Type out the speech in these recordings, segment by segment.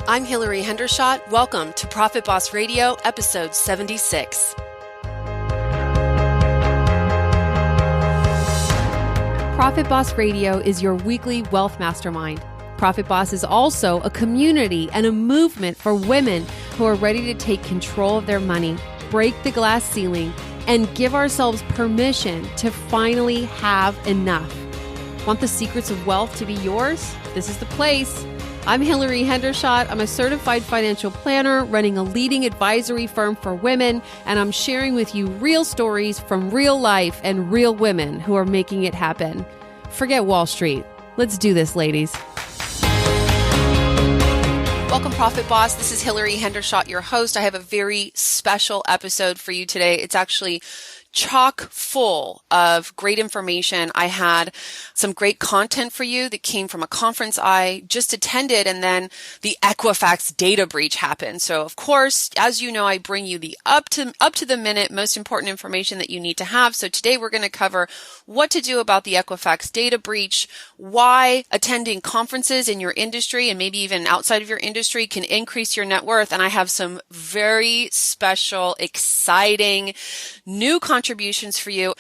I'm Hillary Hendershot. Welcome to Profit Boss Radio, episode 76. Profit Boss Radio is your weekly wealth mastermind. Profit Boss is also a community and a movement for women who are ready to take control of their money, break the glass ceiling, and give ourselves permission to finally have enough. Want the secrets of wealth to be yours? This is the place. I'm Hillary Hendershot. I'm a certified financial planner running a leading advisory firm for women, and I'm sharing with you real stories from real life and real women who are making it happen. Forget Wall Street. Let's do this, ladies. Welcome, Profit Boss. This is Hillary Hendershot, your host. I have a very special episode for you today. It's actually chock full of great information. I had some great content for you that came from a conference I just attended, and then the Equifax data breach happened. So of course, as you know, I bring you the up to the minute, most important information that you need to have. So today we're going to cover what to do about the Equifax data breach, why attending conferences in your industry and maybe even outside of your industry can increase your net worth. And I have some very special, exciting new contributions for you.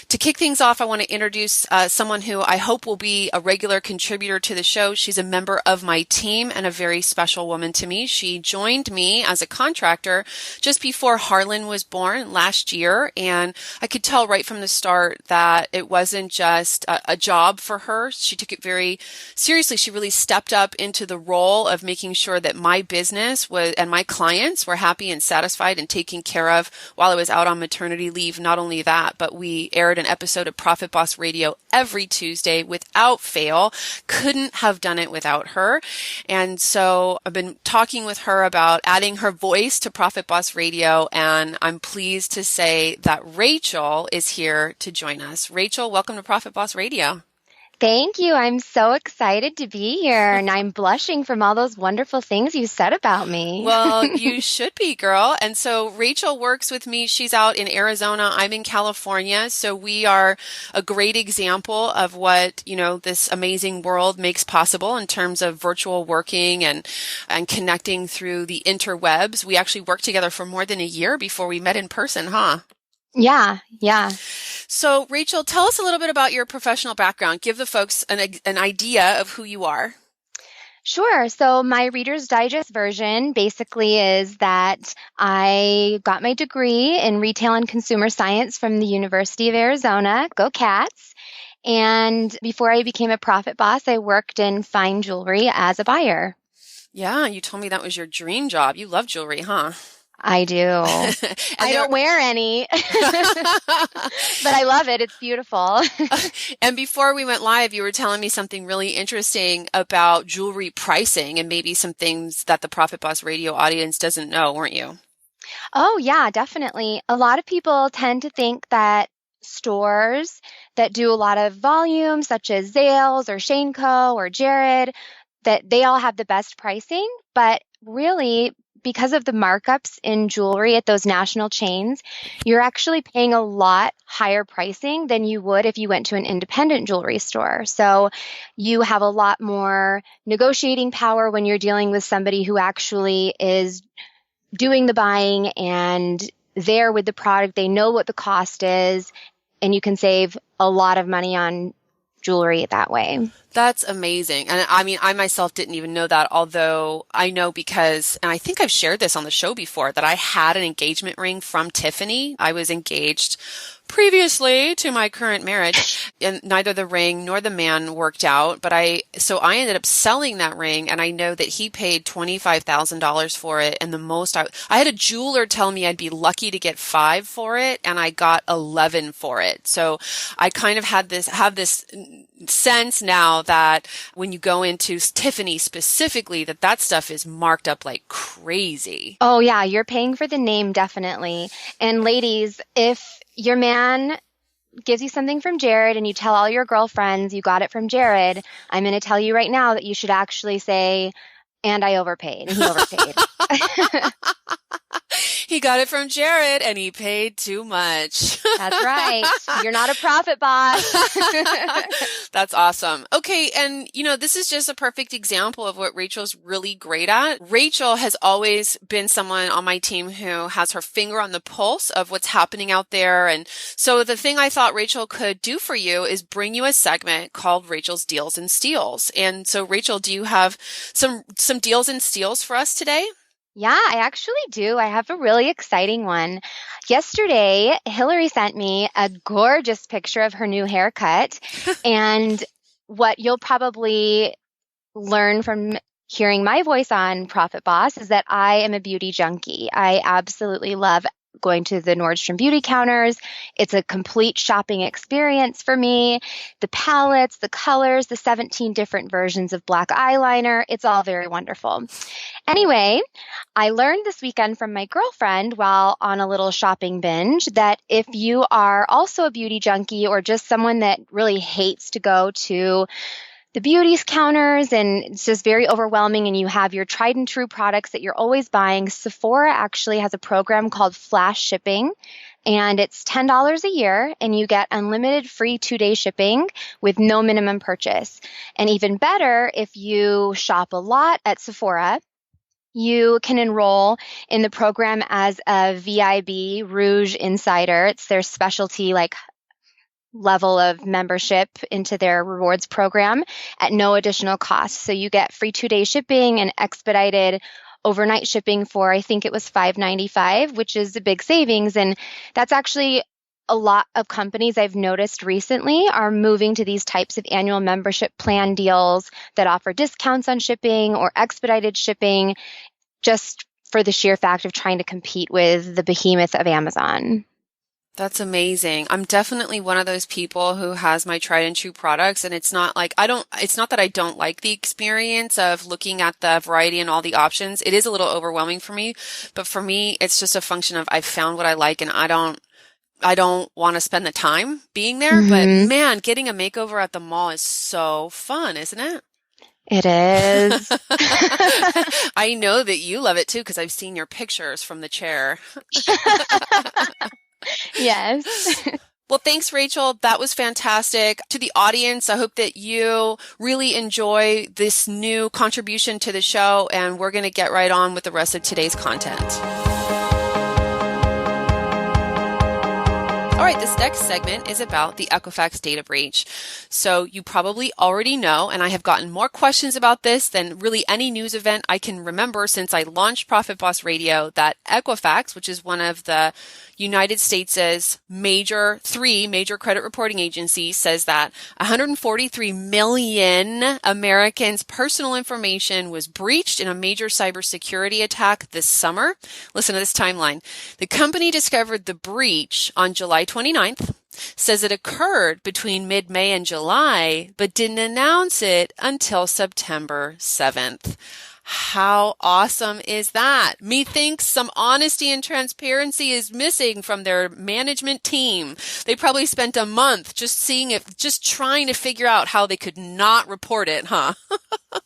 To kick things off, I want to introduce someone who I hope will be a regular contributor to the show. She's a member of my team and a very special woman to me. She joined me as a contractor just before Harlan was born last year, and I could tell right from the start that it wasn't just a job for her. She took it very seriously. She really stepped up into the role of making sure that my business was and my clients were happy and satisfied and taken care of while I was out on maternity leave. Not only that, but we aired an episode of Profit Boss Radio every Tuesday without fail. Couldn't have done it without her. And so I've been talking with her about adding her voice to Profit Boss Radio, and I'm pleased to say that Rachel is here to join us. Rachel, welcome to Profit Boss Radio. Thank you. I'm so excited to be here, and I'm blushing from all those wonderful things you said about me. Well, you should be, girl. And so Rachel works with me. She's out in Arizona. I'm in California. So we are a great example of what, this amazing world makes possible in terms of virtual working and connecting through the interwebs. We actually worked together for more than a year before we met in person, huh? Yeah. So, Rachel, tell us a little bit about your professional background. Give the folks an idea of who you are. Sure. So my Reader's Digest version basically is that I got my degree in retail and consumer science from the University of Arizona. Go Cats. And before I became a Profit Boss, I worked in fine jewelry as a buyer. Yeah, you told me that was your dream job. You love jewelry, huh? I do. I don't wear any, but I love it. It's beautiful. And before we went live, you were telling me something really interesting about jewelry pricing and maybe some things that the Profit Boss Radio audience doesn't know, weren't you? Oh, yeah, definitely. A lot of people tend to think that stores that do a lot of volume, such as Zales or Shane Co. or Jared, that they all have the best pricing, but really, because of the markups in jewelry at those national chains, you're actually paying a lot higher pricing than you would if you went to an independent jewelry store. So you have a lot more negotiating power when you're dealing with somebody who actually is doing the buying and there with the product. They know what the cost is, and you can save a lot of money on jewelry that way. That's amazing. And I mean, I myself didn't even know that, although I know because, and I think I've shared this on the show before, that I had an engagement ring from Tiffany. I was engaged previously to my current marriage, and neither the ring nor the man worked out. But I ended up selling that ring, and I know that he paid $25,000 for it. And the most I had a jeweler tell me I'd be lucky to get 5 for it, and I got 11 for it. So I kind of have this sense now that when you go into Tiffany specifically, that stuff is marked up like crazy. Oh yeah, you're paying for the name, definitely. And ladies, if your man gives you something from Jared and you tell all your girlfriends you got it from Jared, I'm going to tell you right now that you should actually say, and I overpaid, and he overpaid. He got it from Jared and he paid too much. That's right. You're not a profit boss. That's awesome. Okay. And this is just a perfect example of what Rachel's really great at. Rachel has always been someone on my team who has her finger on the pulse of what's happening out there. And so the thing I thought Rachel could do for you is bring you a segment called Rachel's Deals and Steals. And so Rachel, do you have some deals and steals for us today? Yeah, I actually do. I have a really exciting one. Yesterday, Hillary sent me a gorgeous picture of her new haircut. And what you'll probably learn from hearing my voice on Profit Boss is that I am a beauty junkie. I absolutely love going to the Nordstrom beauty counters. It's a complete shopping experience for me. The palettes, the colors, the 17 different versions of black eyeliner, it's all very wonderful. Anyway, I learned this weekend from my girlfriend while on a little shopping binge that if you are also a beauty junkie or just someone that really hates to go to the beauty's counters and it's just very overwhelming and you have your tried and true products that you're always buying, Sephora actually has a program called Flash Shipping, and it's $10 a year and you get unlimited free 2-day shipping with no minimum purchase. And even better, if you shop a lot at Sephora, you can enroll in the program as a VIB Rouge Insider. It's their specialty level of membership into their rewards program at no additional cost. So you get free 2-day shipping and expedited overnight shipping for, I think it was $5.95, which is a big savings. And that's actually a lot of companies I've noticed recently are moving to these types of annual membership plan deals that offer discounts on shipping or expedited shipping just for the sheer fact of trying to compete with the behemoth of Amazon. That's amazing. I'm definitely one of those people who has my tried and true products. And it's not that I don't like the experience of looking at the variety and all the options. It is a little overwhelming for me, but for me, it's just a function of I've found what I like and I don't want to spend the time being there. Mm-hmm. But man, getting a makeover at the mall is so fun, isn't it? It is. I know that you love it too, because I've seen your pictures from the chair. Yes. Well, thanks, Rachel. That was fantastic. To the audience, I hope that you really enjoy this new contribution to the show, and we're going to get right on with the rest of today's content. All right, this next segment is about the Equifax data breach. So you probably already know, and I have gotten more questions about this than really any news event I can remember since I launched Profit Boss Radio, that Equifax, which is one of the United States' three major credit reporting agencies, says that 143 million Americans' personal information was breached in a major cybersecurity attack this summer. Listen to this timeline. The company discovered the breach on July 29th, says it occurred between mid-May and July, but didn't announce it until September 7th. How awesome is that? Methinks some honesty and transparency is missing from their management team. They probably spent a month just trying to figure out how they could not report it, huh?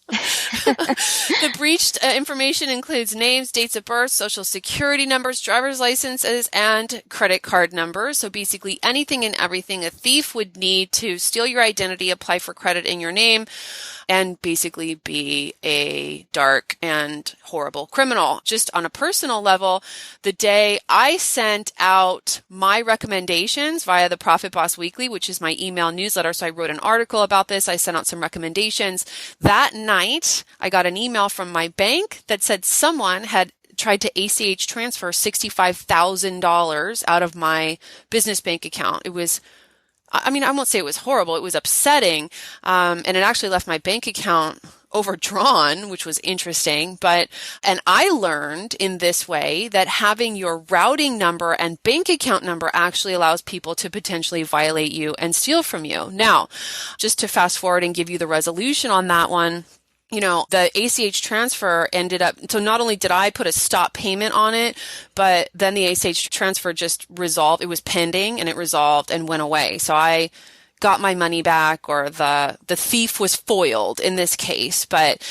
The breached information includes names, dates of birth, social security numbers, driver's licenses, and credit card numbers. So basically anything and everything a thief would need to steal your identity, apply for credit in your name, and basically be a dark and horrible criminal. Just on a personal level, the day I sent out my recommendations via the Profit Boss Weekly, which is my email newsletter, so I wrote an article about this, I sent out some recommendations. That night, I got an email from my bank that said someone had tried to ACH transfer $65,000 out of my business bank account. I won't say it was horrible. It was upsetting. And it actually left my bank account overdrawn, which was interesting. And I learned in this way that having your routing number and bank account number actually allows people to potentially violate you and steal from you. Now, just to fast forward and give you the resolution on that one, the ACH transfer ended up, so not only did I put a stop payment on it, but then the ACH transfer just resolved. It was pending and it resolved and went away. So I got my money back, or the thief was foiled in this case. But,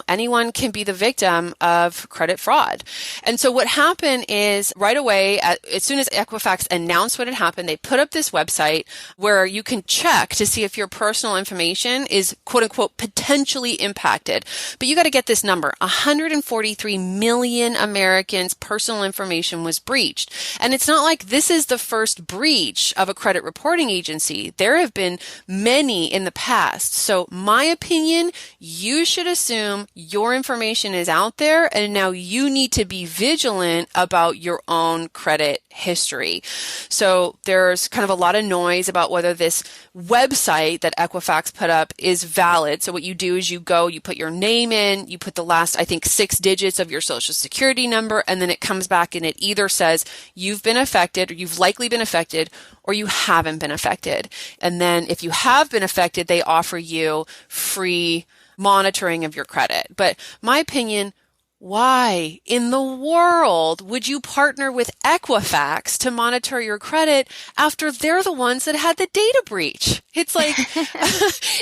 anyone can be the victim of credit fraud. And so what happened is right away, as soon as Equifax announced what had happened, they put up this website where you can check to see if your personal information is quote unquote potentially impacted. But you got to get this number. 143 million Americans' personal information was breached. And it's not like this is the first breach of a credit reporting agency. There have been many in the past. So my opinion, you should assume your information is out there, and now you need to be vigilant about your own credit history. So there's kind of a lot of noise about whether this website that Equifax put up is valid. So what you do is you put your name in, you put the last, I think, 6 digits of your social security number, and then it comes back and it either says you've been affected, or you've likely been affected, or you haven't been affected. And then if you have been affected, they offer you free monitoring of your credit. But my opinion, why in the world would you partner with Equifax to monitor your credit after they're the ones that had the data breach? It's like,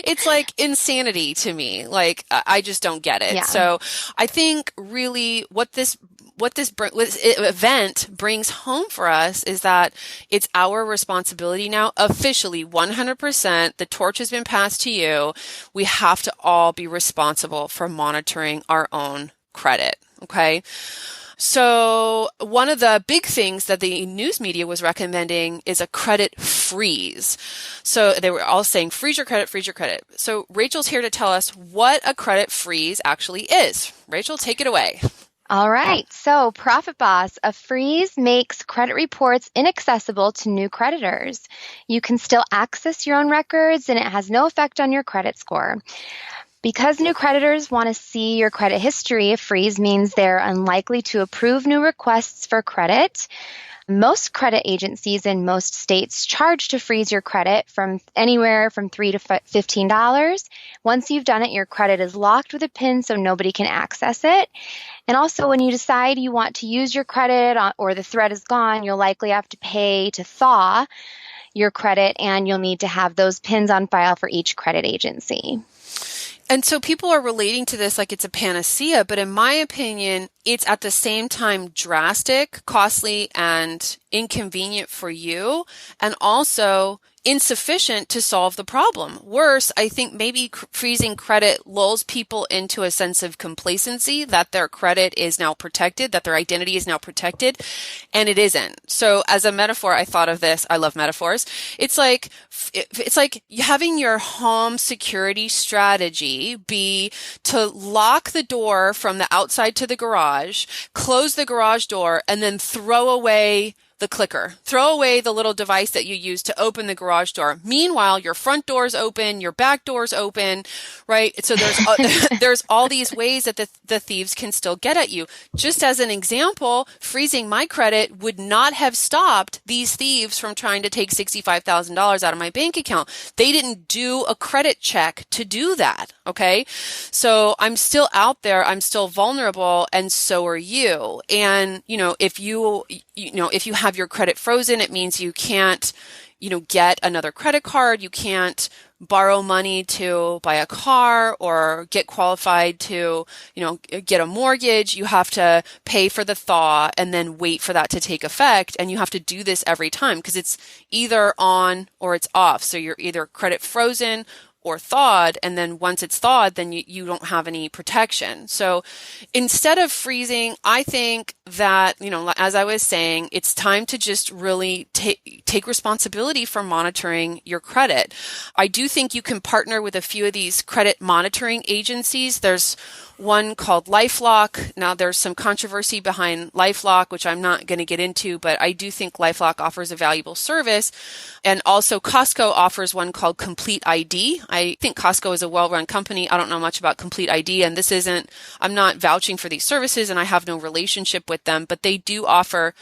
it's like insanity to me. Like, I just don't get it. Yeah. So I think really what this event brings home for us is that it's our responsibility now, officially 100%. The torch has been passed to you. We have to all be responsible for monitoring our own credit. Okay. So one of the big things that the news media was recommending is a credit freeze. So they were all saying, freeze your credit, freeze your credit. So Rachel's here to tell us what a credit freeze actually is. Rachel, take it away. All right. So Profit Boss, a freeze makes credit reports inaccessible to new creditors. You can still access your own records, and it has no effect on your credit score. Because new creditors want to see your credit history, a freeze means they're unlikely to approve new requests for credit. Most credit agencies in most states charge to freeze your credit from anywhere from $3 to $15. Once you've done it, your credit is locked with a PIN so nobody can access it. And also, when you decide you want to use your credit or the threat is gone, you'll likely have to pay to thaw your credit, and you'll need to have those PINs on file for each credit agency. And so people are relating to this like it's a panacea, but in my opinion, it's at the same time drastic, costly, and inconvenient for you, and also insufficient to solve the problem. Worse, I think maybe freezing credit lulls people into a sense of complacency that their credit is now protected, that their identity is now protected, and it isn't. So as a metaphor, I thought of this. I love metaphors. It's like having your home security strategy be to lock the door from the outside to the garage, close the garage door, and then throw away the clicker. Throw away the little device that you use to open the garage door. Meanwhile, your front door's open, your back door's open, right? So there's all these ways that the thieves can still get at you. Just as an example, freezing my credit would not have stopped these thieves from trying to take $65,000 out of my bank account. They didn't do a credit check to do that. Okay. So I'm still out there. I'm still vulnerable, and so are you. And, if you have your credit frozen, it means you can't, get another credit card. You can't borrow money to buy a car or get qualified to, get a mortgage. You have to pay for the thaw and then wait for that to take effect. And you have to do this every time because it's either on or it's off. So you're either credit frozen or thawed, and then once it's thawed, then you don't have any protection. So instead of freezing, I think that, as I was saying, it's time to just really take responsibility for monitoring your credit. I do think you can partner with a few of these credit monitoring agencies. There's one called LifeLock. Now, there's some controversy behind LifeLock, which I'm not going to get into, but I do think LifeLock offers a valuable service. And also Costco offers one called Complete ID. I think Costco is a well-run company. I don't know much about Complete ID, and I'm not vouching for these services, and I have no relationship with them, but they do offer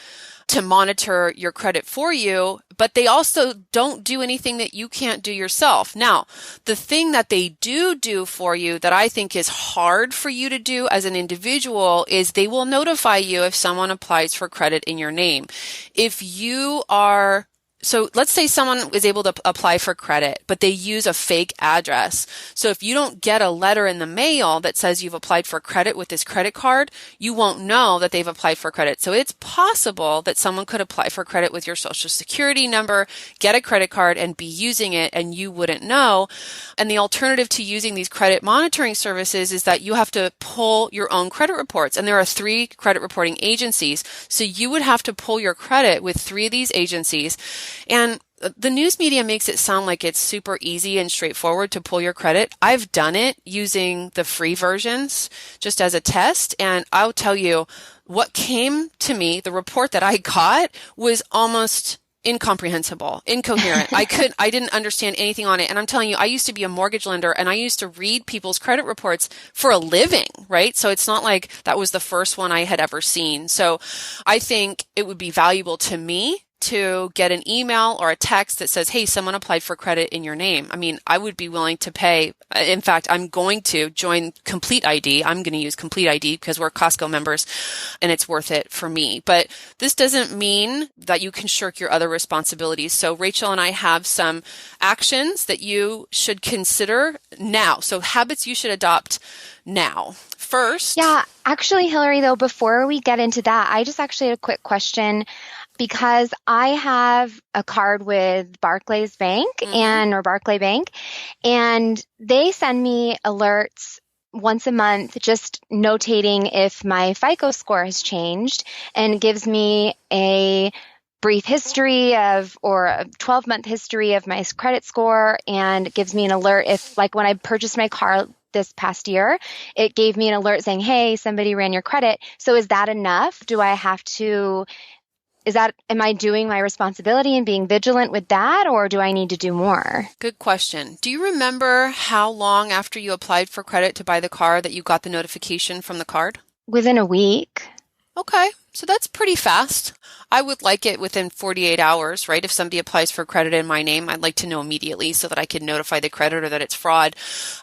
to monitor your credit for you, but they also don't do anything that you can't do yourself. Now, the thing that they do for you that I think is hard for you to do as an individual is they will notify you if someone applies for credit in your name. If you are So let's say someone is able to apply for credit, but they use a fake address. So if you don't get a letter in the mail that says you've applied for credit with this credit card, you won't know that they've applied for credit. So it's possible that someone could apply for credit with your social security number, get a credit card, and be using it, and you wouldn't know. And the alternative to using these credit monitoring services is that you have to pull your own credit reports. And there are 3 credit reporting agencies. So you would have to pull your credit with 3 of these agencies. And the news media makes it sound like it's super easy and straightforward to pull your credit. I've done it using the free versions just as a test. And I'll tell you what came to me, the report that I got was almost incomprehensible, incoherent. I didn't understand anything on it. And I'm telling you, I used to be a mortgage lender and I used to read people's credit reports for a living, right? So it's not like that was the first one I had ever seen. So I think it would be valuable to me to get an email or a text that says, hey, someone applied for credit in your name. I mean, I would be willing to pay. In fact, I'm going to join Complete ID. I'm going to use Complete ID because we're Costco members and it's worth it for me. But this doesn't mean that you can shirk your other responsibilities. So Rachel and I have some actions that you should consider now. So habits you should adopt now. First. Yeah, actually, Hillary, though, before we get into that, I just actually had a quick question. Because I have a card with Barclays Bank or Barclay Bank, and they send me alerts once a month just notating if my FICO score has changed, and gives me a brief history or a 12-month history of my credit score, and gives me an alert if, like when I purchased my car this past year, it gave me an alert saying, hey, somebody ran your credit. So is that enough? Am I doing my responsibility and being vigilant with that, or do I need to do more? Good question. Do you remember how long after you applied for credit to buy the car that you got the notification from the card? Within a week. Okay. So that's pretty fast. I would like it within 48 hours, right? If somebody applies for credit in my name, I'd like to know immediately so that I can notify the creditor that it's fraud.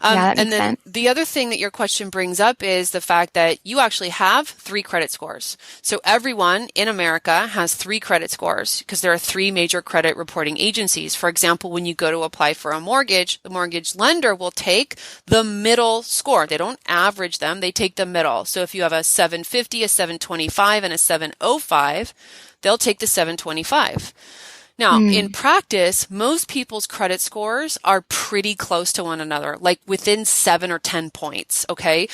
That makes sense. The other thing that your question brings up is the fact that you actually have 3 credit scores. So everyone in America has 3 credit scores because there are 3 major credit reporting agencies. For example, when you go to apply for a mortgage, the mortgage lender will take the middle score. They don't average them. They take the middle. So if you have a 750, a 725, and a 705, they'll take the 725. Now, in practice, most people's credit scores are pretty close to one another, like within 7 or 10 points, okay?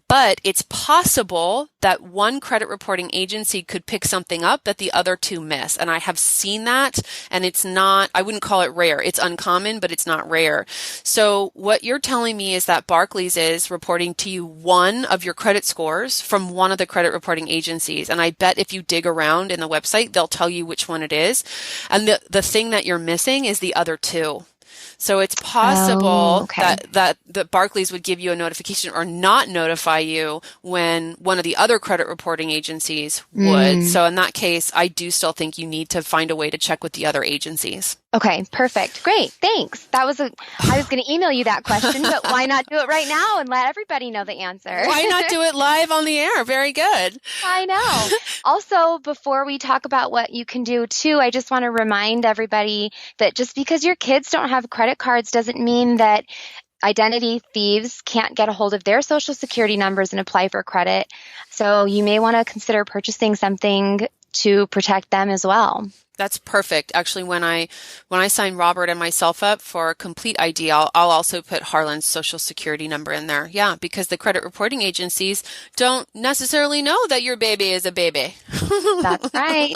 But it's possible that one credit reporting agency could pick something up that the other 2 miss. And I have seen that, and it's not, I wouldn't call it rare. It's uncommon, but it's not rare. So what you're telling me is that Barclays is reporting to you one of your credit scores from one of the credit reporting agencies. And I bet if you dig around in the website, they'll tell you which one it is. And the thing that you're missing is the other 2. So it's possible that Barclays would give you a notification or not notify you when one of the other credit reporting agencies would. So in that case, I do still think you need to find a way to check with the other agencies. Okay, perfect. Great. Thanks. I was going to email you that question, but why not do it right now and let everybody know the answer? Why not do it live on the air? Very good. I know. Also, before we talk about what you can do too, I just want to remind everybody that just because your kids don't have credit cards doesn't mean that identity thieves can't get a hold of their social security numbers and apply for credit. So you may want to consider purchasing something to protect them as well. That's perfect. Actually, when I sign Robert and myself up for Complete ID, I'll also put Harlan's social security number in there. Yeah, because the credit reporting agencies don't necessarily know that your baby is a baby. That's right.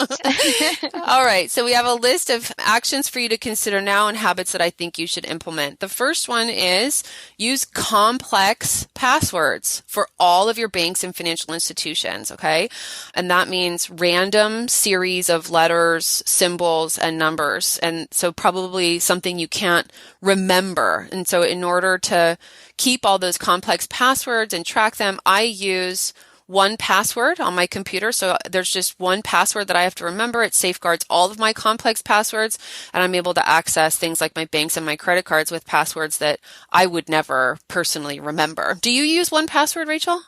All right. So we have a list of actions for you to consider now and habits that I think you should implement. The first one is use complex passwords for all of your banks and financial institutions. Okay. And that means random series of letters, symbols, and numbers. And so probably something you can't remember. And so in order to keep all those complex passwords and track them, I use 1Password on my computer. So there's just one password that I have to remember. It safeguards all of my complex passwords, and I'm able to access things like my banks and my credit cards with passwords that I would never personally remember. Do you use 1Password, Rachel?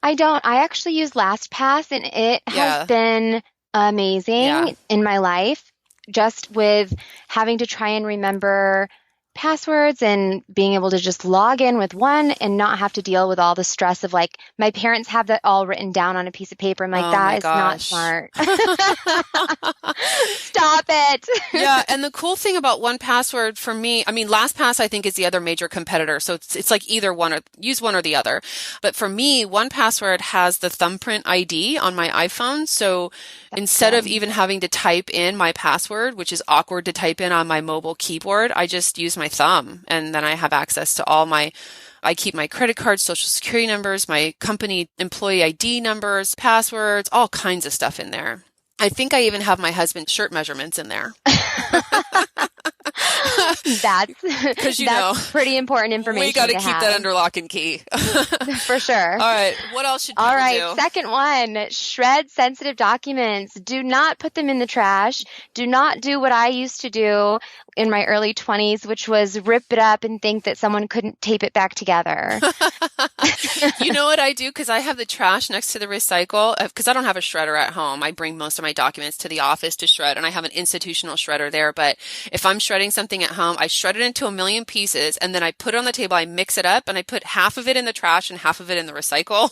I don't. I actually use LastPass, and it has been amazing in my life. just with having to try and remember passwords and being able to just log in with one and not have to deal with all the stress of like, my parents have that all written down on a piece of paper. I'm like, Oh that my is not gosh. smart. Stop it. Yeah, and the cool thing about 1Password for me, I mean, LastPass I think is the other major competitor, so it's like either one or use one or the other. But for me, 1Password has the thumbprint ID on my iPhone, so instead of even having to type in my password, which is awkward to type in on my mobile keyboard, I just use my thumb, and then I have access to I keep my credit card, social security numbers, my company employee ID numbers, passwords, all kinds of stuff in there. I think I even have my husband's shirt measurements in there. That's Because pretty important information. We got to keep have. that under lock and key. For sure. All right. What else should people All right. do? Second one, shred sensitive documents. Do not put them in the trash. Do not do what I used to do in my early 20s, which was rip it up and think that someone couldn't tape it back together. You know what I do? Because I have the trash next to the recycle, because I don't have a shredder at home. I bring most of my documents to the office to shred, and I have an institutional shredder there. But if I'm shredding something at home, I shred it into a million pieces, and then I put it on the table, I mix it up, and I put half of it in the trash and half of it in the recycle.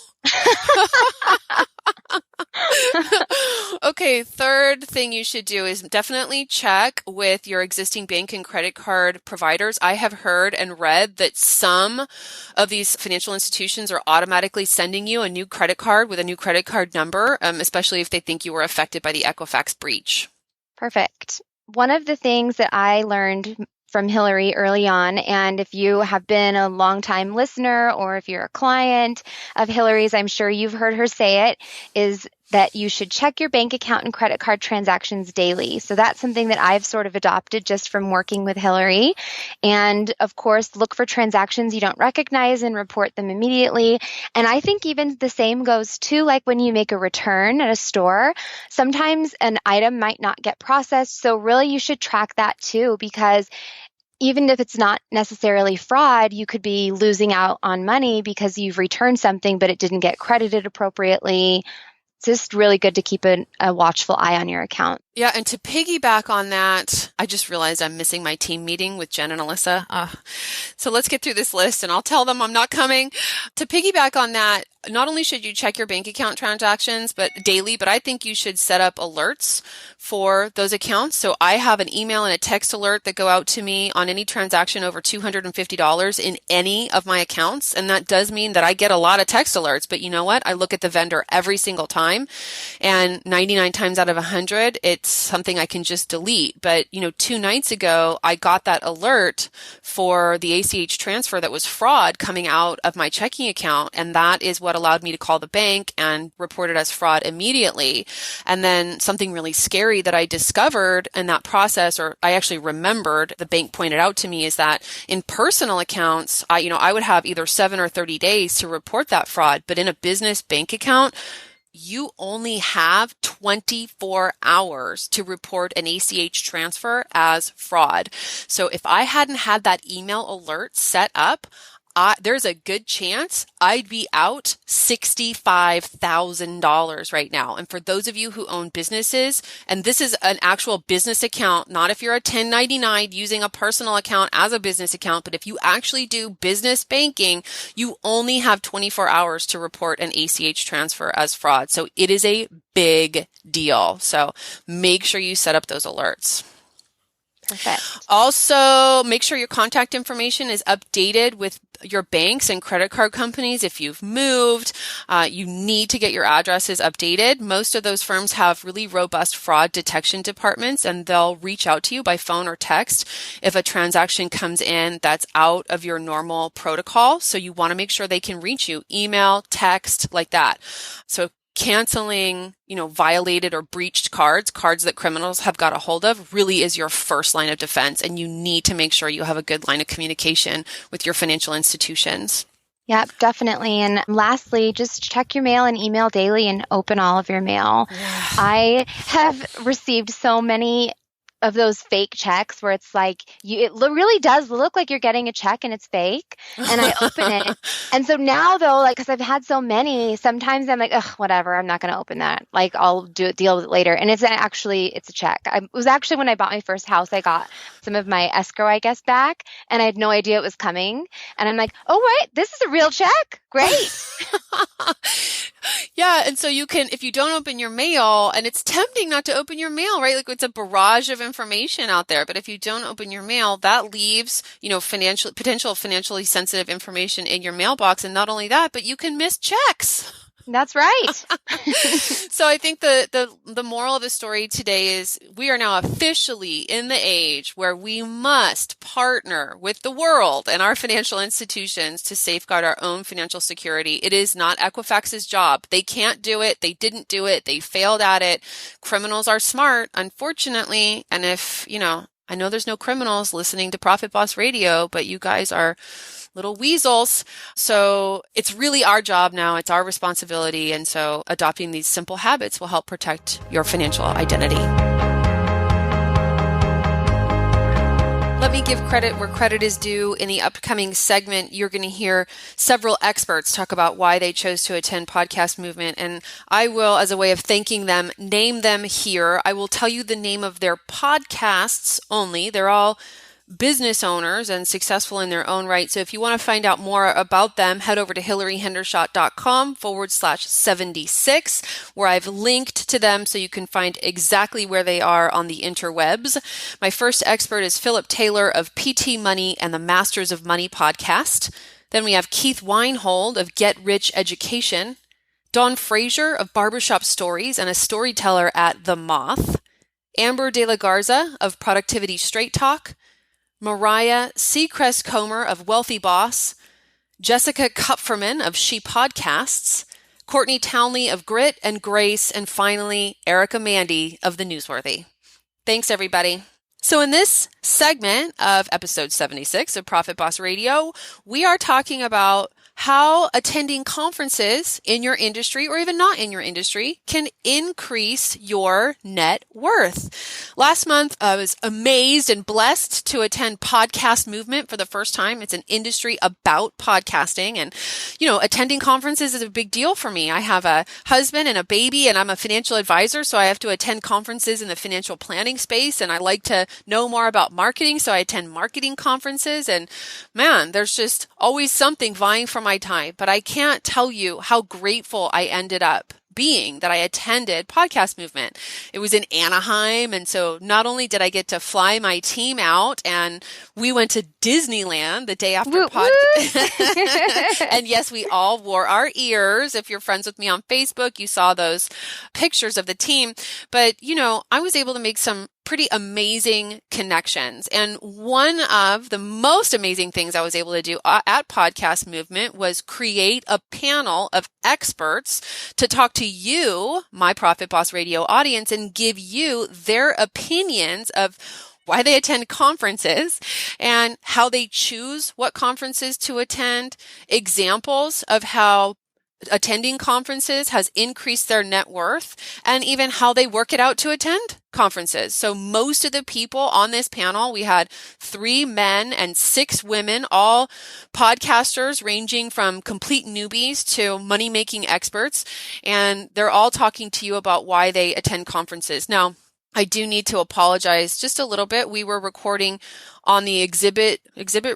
Okay, third thing you should do is definitely check with your existing bank and credit card providers. I have heard and read that some of these financial institutions are automatically sending you a new credit card with a new credit card number, especially if they think you were affected by the Equifax breach. Perfect. One of the things that I learned from Hillary early on, and if you have been a longtime listener or if you're a client of Hillary's, I'm sure you've heard her say it, is that you should check your bank account and credit card transactions daily. So that's something that I've sort of adopted just from working with Hillary. And of course, look for transactions you don't recognize and report them immediately. And I think even the same goes too, like when you make a return at a store, sometimes an item might not get processed. So really you should track that too, because even if it's not necessarily fraud, you could be losing out on money because you've returned something, but it didn't get credited appropriately. It's just really good to keep a watchful eye on your account. Yeah, and to piggyback on that, I just realized I'm missing my team meeting with Jen and Alyssa. So let's get through this list and I'll tell them I'm not coming. To piggyback on that, not only should you check your bank account transactions daily, but I think you should set up alerts for those accounts. So I have an email and a text alert that go out to me on any transaction over $250 in any of my accounts. And that does mean that I get a lot of text alerts, but you know what? I look at the vendor every single time, and 99 times out of 100, it's something I can just delete. But, 2 nights ago, I got that alert for the ACH transfer that was fraud coming out of my checking account. And that is what allowed me to call the bank and report it as fraud immediately. And then something really scary that I discovered in that process, or I actually remembered, the bank pointed out to me, is that in personal accounts, I would have either 7 or 30 days to report that fraud. But in a business bank account, you only have 24 hours to report an ACH transfer as fraud. So if I hadn't had that email alert set up, there's a good chance I'd be out $65,000 right now. And for those of you who own businesses, and this is an actual business account, not if you're a 1099 using a personal account as a business account, but if you actually do business banking, you only have 24 hours to report an ACH transfer as fraud. So it is a big deal. So make sure you set up those alerts. Perfect. Also, make sure your contact information is updated with your banks and credit card companies. If you've moved, you need to get your addresses updated. Most of those firms have really robust fraud detection departments, and they'll reach out to you by phone or text if a transaction comes in that's out of your normal protocol. So you want to make sure they can reach you, email, text, like that. So canceling, violated or breached cards that criminals have got a hold of really is your first line of defense. And you need to make sure you have a good line of communication with your financial institutions. Yep, definitely. And lastly, just check your mail and email daily and open all of your mail. I have received so many of those fake checks where it's like really does look like you're getting a check and it's fake. And I open it. And so now though, like, cause I've had so many, sometimes I'm like, ugh, whatever. I'm not going to open that. Like I'll deal with it later. And it's a check. It was actually when I bought my first house, I got some of my escrow, I guess, back, and I had no idea it was coming. And I'm like, oh, wait, this is a real check. Great. Yeah. And so you can, if you don't open your mail, and it's tempting not to open your mail, right? Like it's a barrage of information out there. But if you don't open your mail, that leaves, potential financially sensitive information in your mailbox. And not only that, but you can miss checks. That's right. So I think the moral of the story today is we are now officially in the age where we must partner with the world and our financial institutions to safeguard our own financial security. It is not Equifax's job. They can't do it. They didn't do it. They failed at it. Criminals are smart, unfortunately. And if, I know there's no criminals listening to Profit Boss Radio, but you guys are little weasels. So it's really our job now. It's our responsibility. And so adopting these simple habits will help protect your financial identity. Let me give credit where credit is due. In the upcoming segment, you're going to hear several experts talk about why they chose to attend Podcast Movement. And I will, as a way of thanking them, name them here. I will tell you the name of their podcasts only. They're all business owners and successful in their own right. So if you want to find out more about them, head over to hillaryhendershot.com/76, where I've linked to them so you can find exactly where they are on the interwebs. My first expert is Philip Taylor of PT Money and the Masters of Money podcast. Then we have Keith Weinhold of Get Rich Education, Dawn Frazier of Barbershop Stories and a storyteller at The Moth, Amber De La Garza of Productivity Straight Talk, Mariah Seacrest Comer of Wealthy Boss, Jessica Kupferman of She Podcasts, Courtney Townley of Grit and Grace, and finally, Erica Mandy of The Newsworthy. Thanks, everybody. So in this segment of episode 76 of Profit Boss Radio, we are talking about how attending conferences in your industry or even not in your industry can increase your net worth. Last month, I was amazed and blessed to attend Podcast Movement for the first time. It's an industry about podcasting, and, attending conferences is a big deal for me. I have a husband and a baby, and I'm a financial advisor, so I have to attend conferences in the financial planning space, and I like to know more about marketing, so I attend marketing conferences, and man, there's just always something vying for my time. But I can't tell you how grateful I ended up being that I attended Podcast Movement. It was in Anaheim. And so not only did I get to fly my team out, and we went to Disneyland the day after podcast. And yes, we all wore our ears. If you're friends with me on Facebook, you saw those pictures of the team. But, I was able to make some pretty amazing connections. And one of the most amazing things I was able to do at Podcast Movement was create a panel of experts to talk to you, my Profit Boss Radio audience, and give you their opinions of why they attend conferences and how they choose what conferences to attend, examples of how attending conferences has increased their net worth, and even how they work it out to attend conferences. So most of the people on this panel, we had 3 men and 6 women, all podcasters ranging from complete newbies to money-making experts, and they're all talking to you about why they attend conferences. Now, I do need to apologize just a little bit. We were recording on the exhibit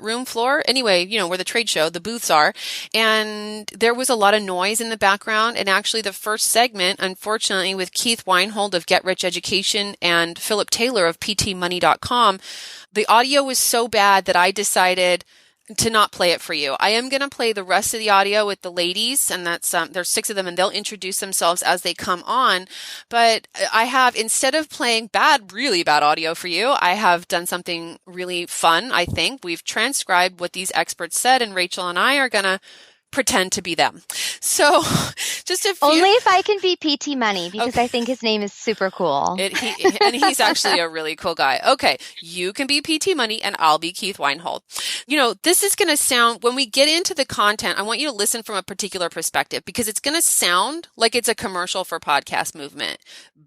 room floor. Anyway, where the trade show, the booths are. And there was a lot of noise in the background. And actually the first segment, unfortunately, with Keith Weinhold of Get Rich Education and Philip Taylor of PTMoney.com, the audio was so bad that I decided to not play it for you. I am going to play the rest of the audio with the ladies, and that's there's 6 of them, and they'll introduce themselves as they come on. But I have, instead of playing really bad audio for you, I have done something really fun. I think we've transcribed what these experts said, and Rachel and I are going to pretend to be them. So just a few. Only if I can be PT Money, because okay. I think his name is super cool. And he's actually a really cool guy. Okay. You can be PT Money and I'll be Keith Weinhold. This is going to sound, when we get into the content, I want you to listen from a particular perspective, because it's going to sound like it's a commercial for Podcast Movement,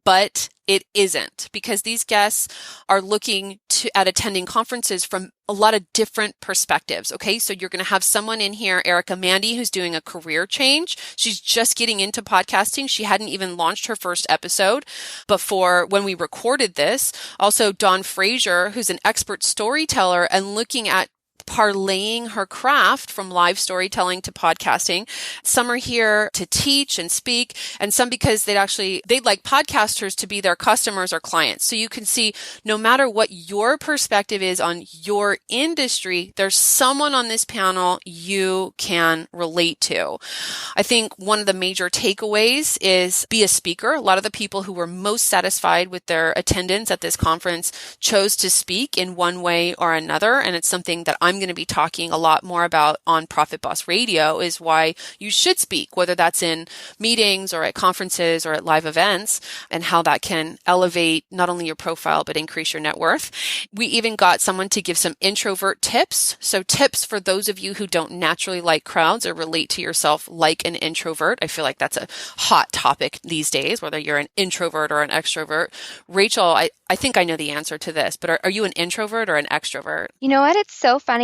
but it isn't, because these guests are looking at attending conferences from a lot of different perspectives. Okay. So you're going to have someone in here, Erica Mandy, who's doing a career change. She's just getting into podcasting. She hadn't even launched her first episode before when we recorded this. Also, Dawn Frazier, who's an expert storyteller and looking at parlaying her craft from live storytelling to podcasting. Some are here to teach and speak, and some because they'd like podcasters to be their customers or clients. So you can see, no matter what your perspective is on your industry, there's someone on this panel you can relate to. I think one of the major takeaways is be a speaker. A lot of the people who were most satisfied with their attendance at this conference chose to speak in one way or another, and it's something that I'm going to be talking a lot more about on Profit Boss Radio, is why you should speak, whether that's in meetings or at conferences or at live events, and how that can elevate not only your profile, but increase your net worth. We even got someone to give some introvert tips. So tips for those of you who don't naturally like crowds or relate to yourself like an introvert. I feel like that's a hot topic these days, whether you're an introvert or an extrovert. Rachel, I think I know the answer to this, but are you an introvert or an extrovert? You know what? It's so funny.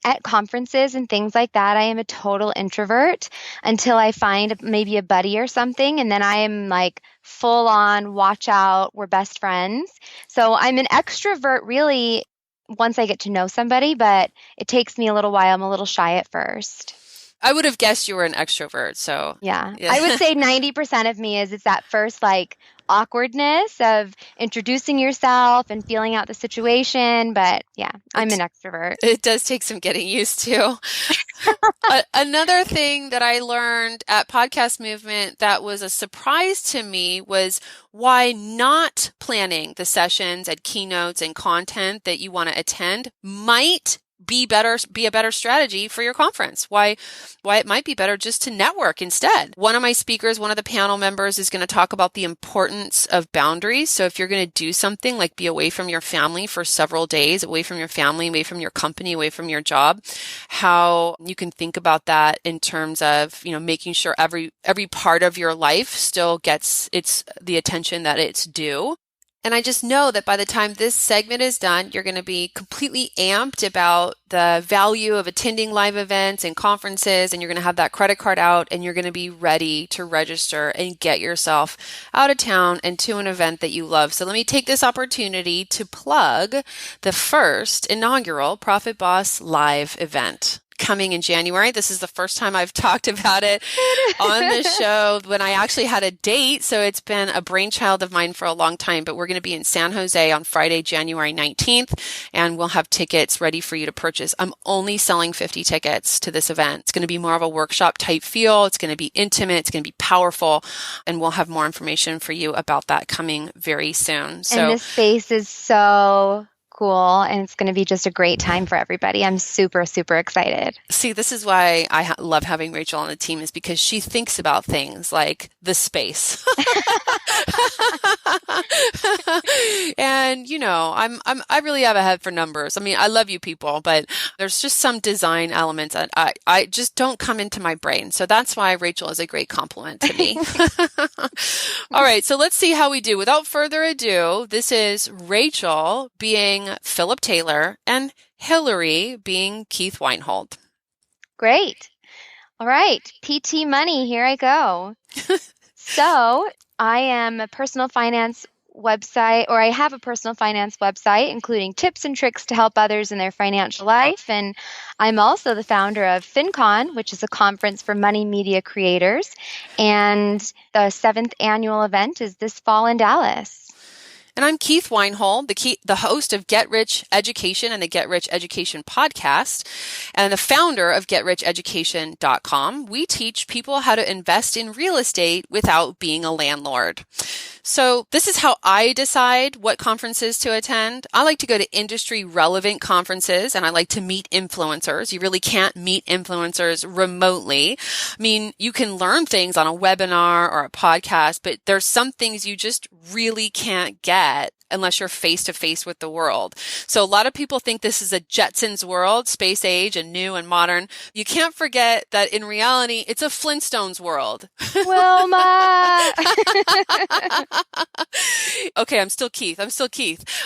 At conferences and things like that, I am a total introvert until I find maybe a buddy or something. And then I am like full on, watch out, we're best friends. So I'm an extrovert really once I get to know somebody, but it takes me a little while. I'm a little shy at first. I would have guessed you were an extrovert. So yeah. I would say 90% of me it's that first like awkwardness of introducing yourself and feeling out the situation. But yeah, I'm an extrovert. It does take some getting used to. Another thing that I learned at Podcast Movement that was a surprise to me was why not planning the sessions and keynotes and content that you want to attend might be a better strategy for your conference. Why it might be better just to network instead. One of my speakers, one of the panel members, is going to talk about the importance of boundaries. So if you're going to do something like be away from your family for several days, away from your family, away from your company, away from your job, how you can think about that in terms of, making sure every part of your life still gets the attention that it's due. And I just know that by the time this segment is done, you're going to be completely amped about the value of attending live events and conferences, and you're going to have that credit card out, and you're going to be ready to register and get yourself out of town and to an event that you love. So let me take this opportunity to plug the first inaugural Profit Boss Live event coming in January. This is the first time I've talked about it on the show when I actually had a date. So it's been a brainchild of mine for a long time, but we're going to be in San Jose on Friday, January 19th, and we'll have tickets ready for you to purchase. I'm only selling 50 tickets to this event. It's going to be more of a workshop type feel. It's going to be intimate. It's going to be powerful, and we'll have more information for you about that coming very soon. So, and this space is so cool, and it's going to be just a great time for everybody. I'm super, super excited. See, this is why I love having Rachel on the team, is because she thinks about things like the space. And I really have a head for numbers. I mean, I love you people, but there's just some design elements that I just don't come into my brain. So that's why Rachel is a great compliment to me. All right, so let's see how we do. Without further ado, this is Rachel being Philip Taylor and Hillary being Keith Weinhold. Great. All right. PT Money, here I go. So I am a personal finance website, or I have a personal finance website, including tips and tricks to help others in their financial life. And I'm also the founder of FinCon, which is a conference for money media creators. And the 7th annual event is this fall in Dallas. And I'm Keith Weinhold, the host of Get Rich Education and the Get Rich Education podcast, and the founder of GetRichEducation.com. We teach people how to invest in real estate without being a landlord. So this is how I decide what conferences to attend. I like to go to industry relevant conferences, and I like to meet influencers. You really can't meet influencers remotely. I mean, you can learn things on a webinar or a podcast, but there's some things you just really can't get unless you're face to face with the world. So a lot of people think this is a Jetsons world, space age and new and modern. You can't forget that in reality, it's a Flintstones world. Wilma! Okay, I'm still Keith.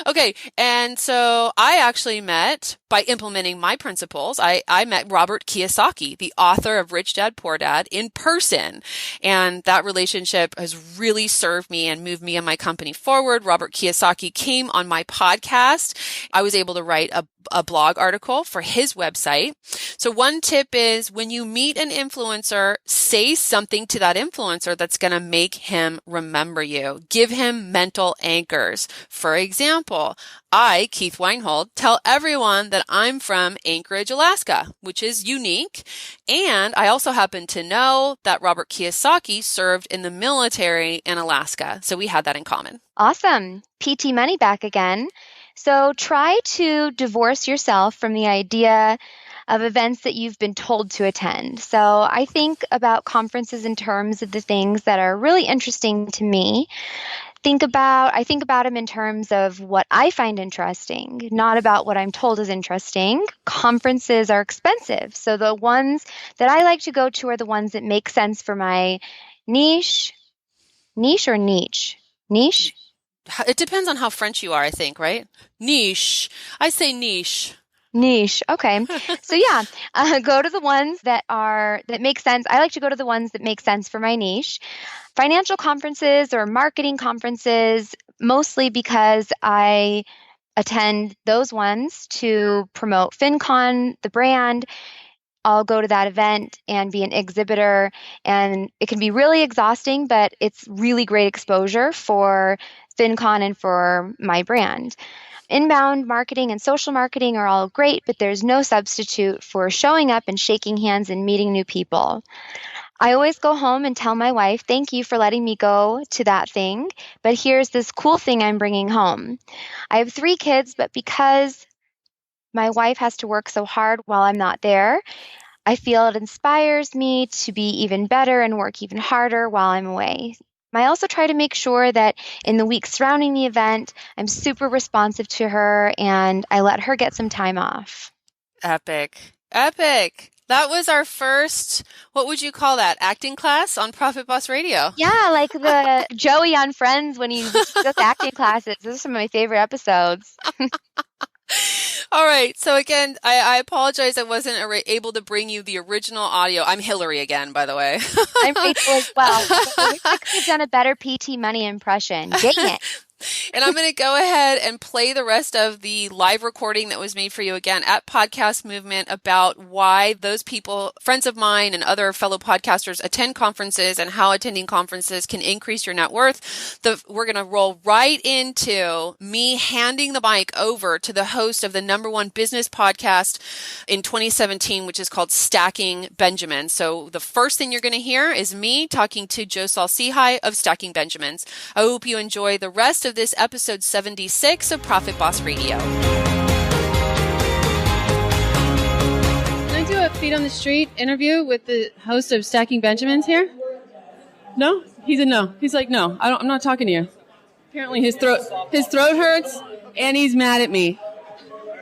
Okay, and so I actually met, by implementing my principles, I met Robert Kiyosaki, the author of Rich Dad, Poor Dad, in person. And that relationship has really served me and moved me and my company forward. Robert Kiyosaki came on my podcast. I was able to write a blog article for his website. So one tip is when you meet an influencer, say something to that influencer that's going to make him remember you. Give him mental anchors. For example, I, Keith Weinhold, tell everyone that I'm from Anchorage, Alaska, which is unique. And I also happen to know that Robert Kiyosaki served in the military in Alaska. So we had that in common. Awesome. PT Money back again. So try to divorce yourself from the idea of events that you've been told to attend. So I think about conferences in terms of the things that are really interesting to me. I think about them in terms of what I find interesting, not about what I'm told is interesting. Conferences are expensive. So the ones that I like to go to are the ones that make sense for my niche. Niche or niche? Niche? It depends on how French you are, I think, right? Niche. I say niche. Niche. Okay. So yeah, go to the ones that make sense. I like to go to the ones that make sense for my niche. Financial conferences or marketing conferences, mostly because I attend those ones to promote FinCon, the brand. I'll go to that event and be an exhibitor, and it can be really exhausting, but it's really great exposure for FinCon and for my brand. Inbound marketing and social marketing are all great, but there's no substitute for showing up and shaking hands and meeting new people. I always go home and tell my wife, thank you for letting me go to that thing, but here's this cool thing I'm bringing home. I have 3 kids, but because my wife has to work so hard while I'm not there, I feel it inspires me to be even better and work even harder while I'm away. I also try to make sure that in the weeks surrounding the event, I'm super responsive to her and I let her get some time off. Epic. That was our first, what would you call that, acting class on Profit Boss Radio? Yeah, like the Joey on Friends when he does acting classes. Those are some of my favorite episodes. All right. So again, I apologize I wasn't able to bring you the original audio. I'm Hillary again, by the way. I'm Rachel as well. I wish I could have done a better PT Money impression. Dang it. And I'm going to go ahead and play the rest of the live recording that was made for you again at Podcast Movement about why those people, friends of mine and other fellow podcasters, attend conferences and how attending conferences can increase your net worth. We're going to roll right into me handing the mic over to the host of the #1 business podcast in 2017, which is called Stacking Benjamins. So the first thing you're going to hear is me talking to Joe Salsihai of Stacking Benjamins. I hope you enjoy the rest of this episode 76 of Profit Boss Radio. Can I do a feet on the street interview with the host of Stacking Benjamins here? No? He said no. He's like, no, I'm not talking to you. Apparently his throat hurts and he's mad at me.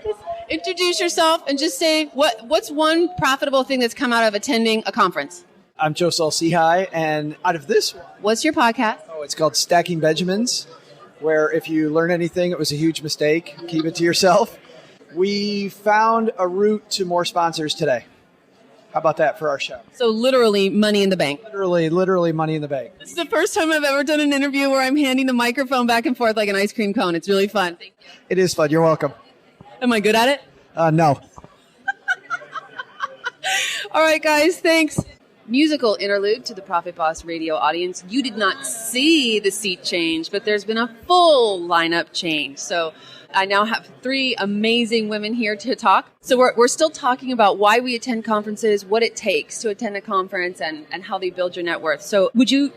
Just introduce yourself and just say what's one profitable thing that's come out of attending a conference? I'm Joe Salsihai, and out of this one, what's your podcast? Oh, it's called Stacking Benjamins, where if you learn anything, it was a huge mistake. Keep it to yourself. We found a route to more sponsors today. How about that for our show? So literally money in the bank. Literally money in the bank. This is the first time I've ever done an interview where I'm handing the microphone back and forth like an ice cream cone. It's really fun. Thank you. It is fun. You're welcome. Am I good at it? No. All right, guys. Thanks. Musical interlude to the Profit Boss Radio audience. You did not see the seat change, but there's been a full lineup change. So I now have 3 amazing women here to talk. So we're still talking about why we attend conferences, what it takes to attend a conference, and how they build your net worth. So would you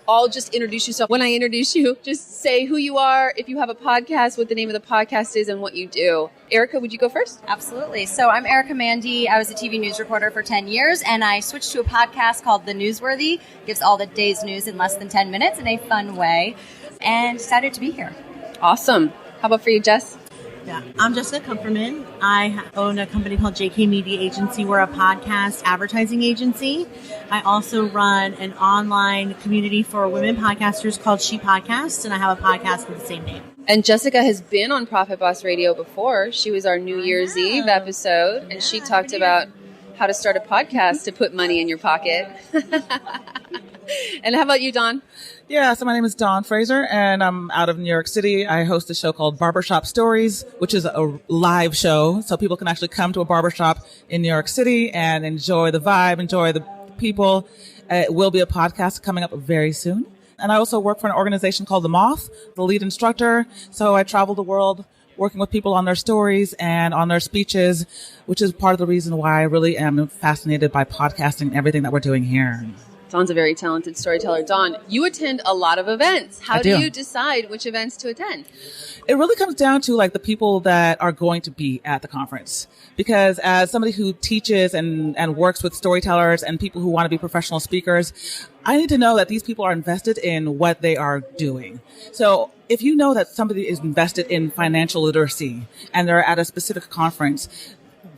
all just introduce yourself? When I introduce you, just say who you are, if you have a podcast, what the name of the podcast is, and what you do. Erica, would you go first? Absolutely. So I'm Erica Mandy. I was a TV news reporter for 10 years, and I switched to a podcast called The Newsworthy. It gives all the day's news in less than 10 minutes in a fun way, and excited to be here. Awesome. How about for you, Jess? Yeah, I'm Jessica Kupferman. I own a company called JK Media Agency. We're a podcast advertising agency. I also run an online community for women podcasters called She Podcasts, and I have a podcast with the same name. And Jessica has been on Profit Boss Radio before. She was our New Year's Eve episode, and she talked about how to start a podcast to put money in your pocket. And how about you, Dawn? Yeah, so my name is Dawn Fraser, and I'm out of New York City. I host a show called Barbershop Stories, which is a live show, so people can actually come to a barbershop in New York City and enjoy the vibe, enjoy the people. It will be a podcast coming up very soon. And I also work for an organization called The Moth, the lead instructor. So I travel the world working with people on their stories and on their speeches, which is part of the reason why I really am fascinated by podcasting and everything that we're doing here. Dawn's a very talented storyteller. Dawn, you attend a lot of events. How do you decide which events to attend? It really comes down to like the people that are going to be at the conference. Because as somebody who teaches and works with storytellers and people who want to be professional speakers, I need to know that these people are invested in what they are doing. So if you know that somebody is invested in financial literacy and they're at a specific conference,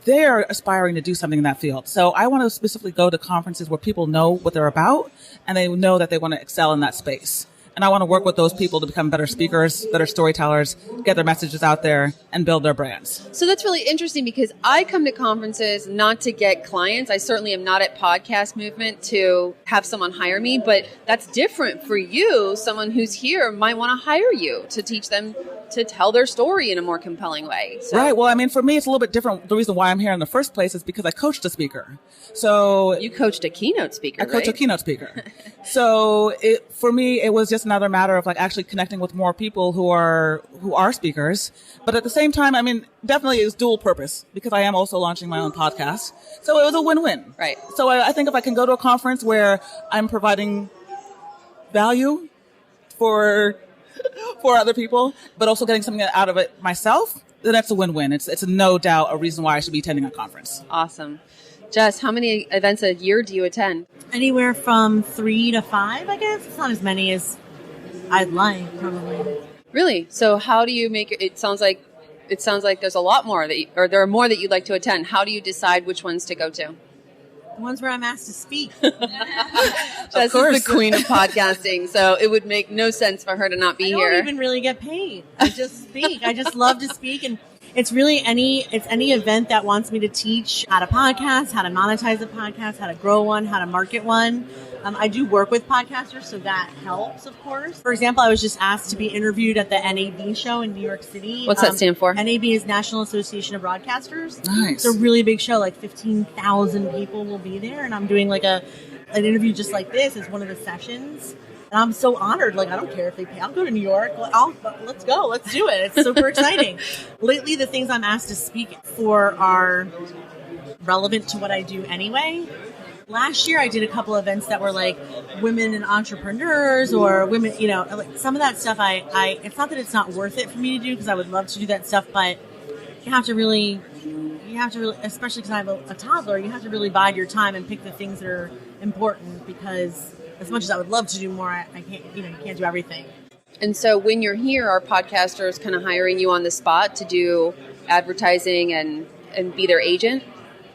they're aspiring to do something in that field. So I want to specifically go to conferences where people know what they're about and they know that they want to excel in that space. And I want to work with those people to become better speakers, better storytellers, get their messages out there, and build their brands. So that's really interesting because I come to conferences not to get clients. I certainly am not at Podcast Movement to have someone hire me, but that's different for you. Someone who's here might want to hire you to teach them to tell their story in a more compelling way. So. Right. Well, I mean, for me, it's a little bit different. The reason why I'm here in the first place is because I coached a speaker. So you coached a keynote speaker, I coached a keynote speaker. So for me, it was just another matter of like actually connecting with more people who are speakers. But at the same time, I mean, definitely it's dual purpose because I am also launching my own podcast. So it was a win-win. Right. So I think if I can go to a conference where I'm providing value for other people, but also getting something out of it myself, then that's a win-win. It's no doubt a reason why I should be attending a conference. Awesome. Jess, how many events a year do you attend? Anywhere from 3 to 5, I guess. It's not as many as I'd like, probably. Really? So how do you make it? It sounds like there's a lot more or there are more that you'd like to attend. How do you decide which ones to go to? The ones where I'm asked to speak. Jess is the queen of podcasting, so it would make no sense for her to not be here. I don't even really get paid. I just speak. I just love to speak, and it's really any event that wants me to teach how to podcast, how to monetize a podcast, how to grow one, how to market one. I do work with podcasters, so that helps, of course. For example, I was just asked to be interviewed at the NAB show in New York City. What's that stand for? NAB is National Association of Broadcasters. Nice. It's a really big show, like 15,000 people will be there, and I'm doing like an interview just like this as one of the sessions. And I'm so honored. Like, I don't care if they pay. I'll go to New York. Let's go. Let's do it. It's super exciting. Lately, the things I'm asked to speak for are relevant to what I do anyway. Last year, I did a couple events that were like women and entrepreneurs or women, like some of that stuff. It's not that it's not worth it for me to do because I would love to do that stuff, but you have to really, especially because I have a toddler, you have to really bide your time and pick the things that are important because as much as I would love to do more, I can't, you can't do everything. And so when you're here, are podcasters kind of hiring you on the spot to do advertising and be their agent?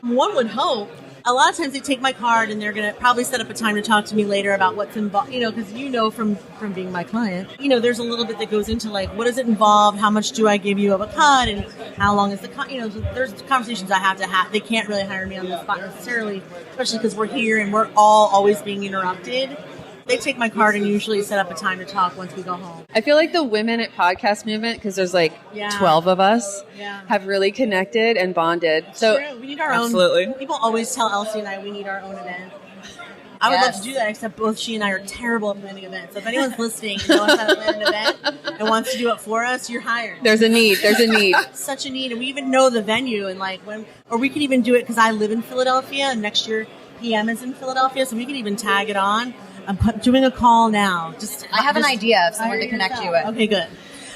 One would hope. A lot of times they take my card and they're going to probably set up a time to talk to me later about what's involved, because from being my client, there's a little bit that goes into like, what does it involve? How much do I give you of a cut? And how long is the cut? So there's conversations I have to have. They can't really hire me on the spot necessarily, especially because we're here and we're all always being interrupted. They take my card and usually set up a time to talk once we go home. I feel like the women at Podcast Movement, because there's 12 of us, have really connected and bonded. So true. We need our absolutely. own. People always tell Elsie and I we need our own event. I would love to do that, except both she and I are terrible at planning events. So if anyone's listening and knows how to plan an event and wants to do it for us, you're hired. There's a need. Such a need. And we even know the venue and or we could even do it because I live in Philadelphia and next year PM is in Philadelphia. So we could even tag it on. I'm doing a call now. I have an idea of someone to connect you with. Okay, good.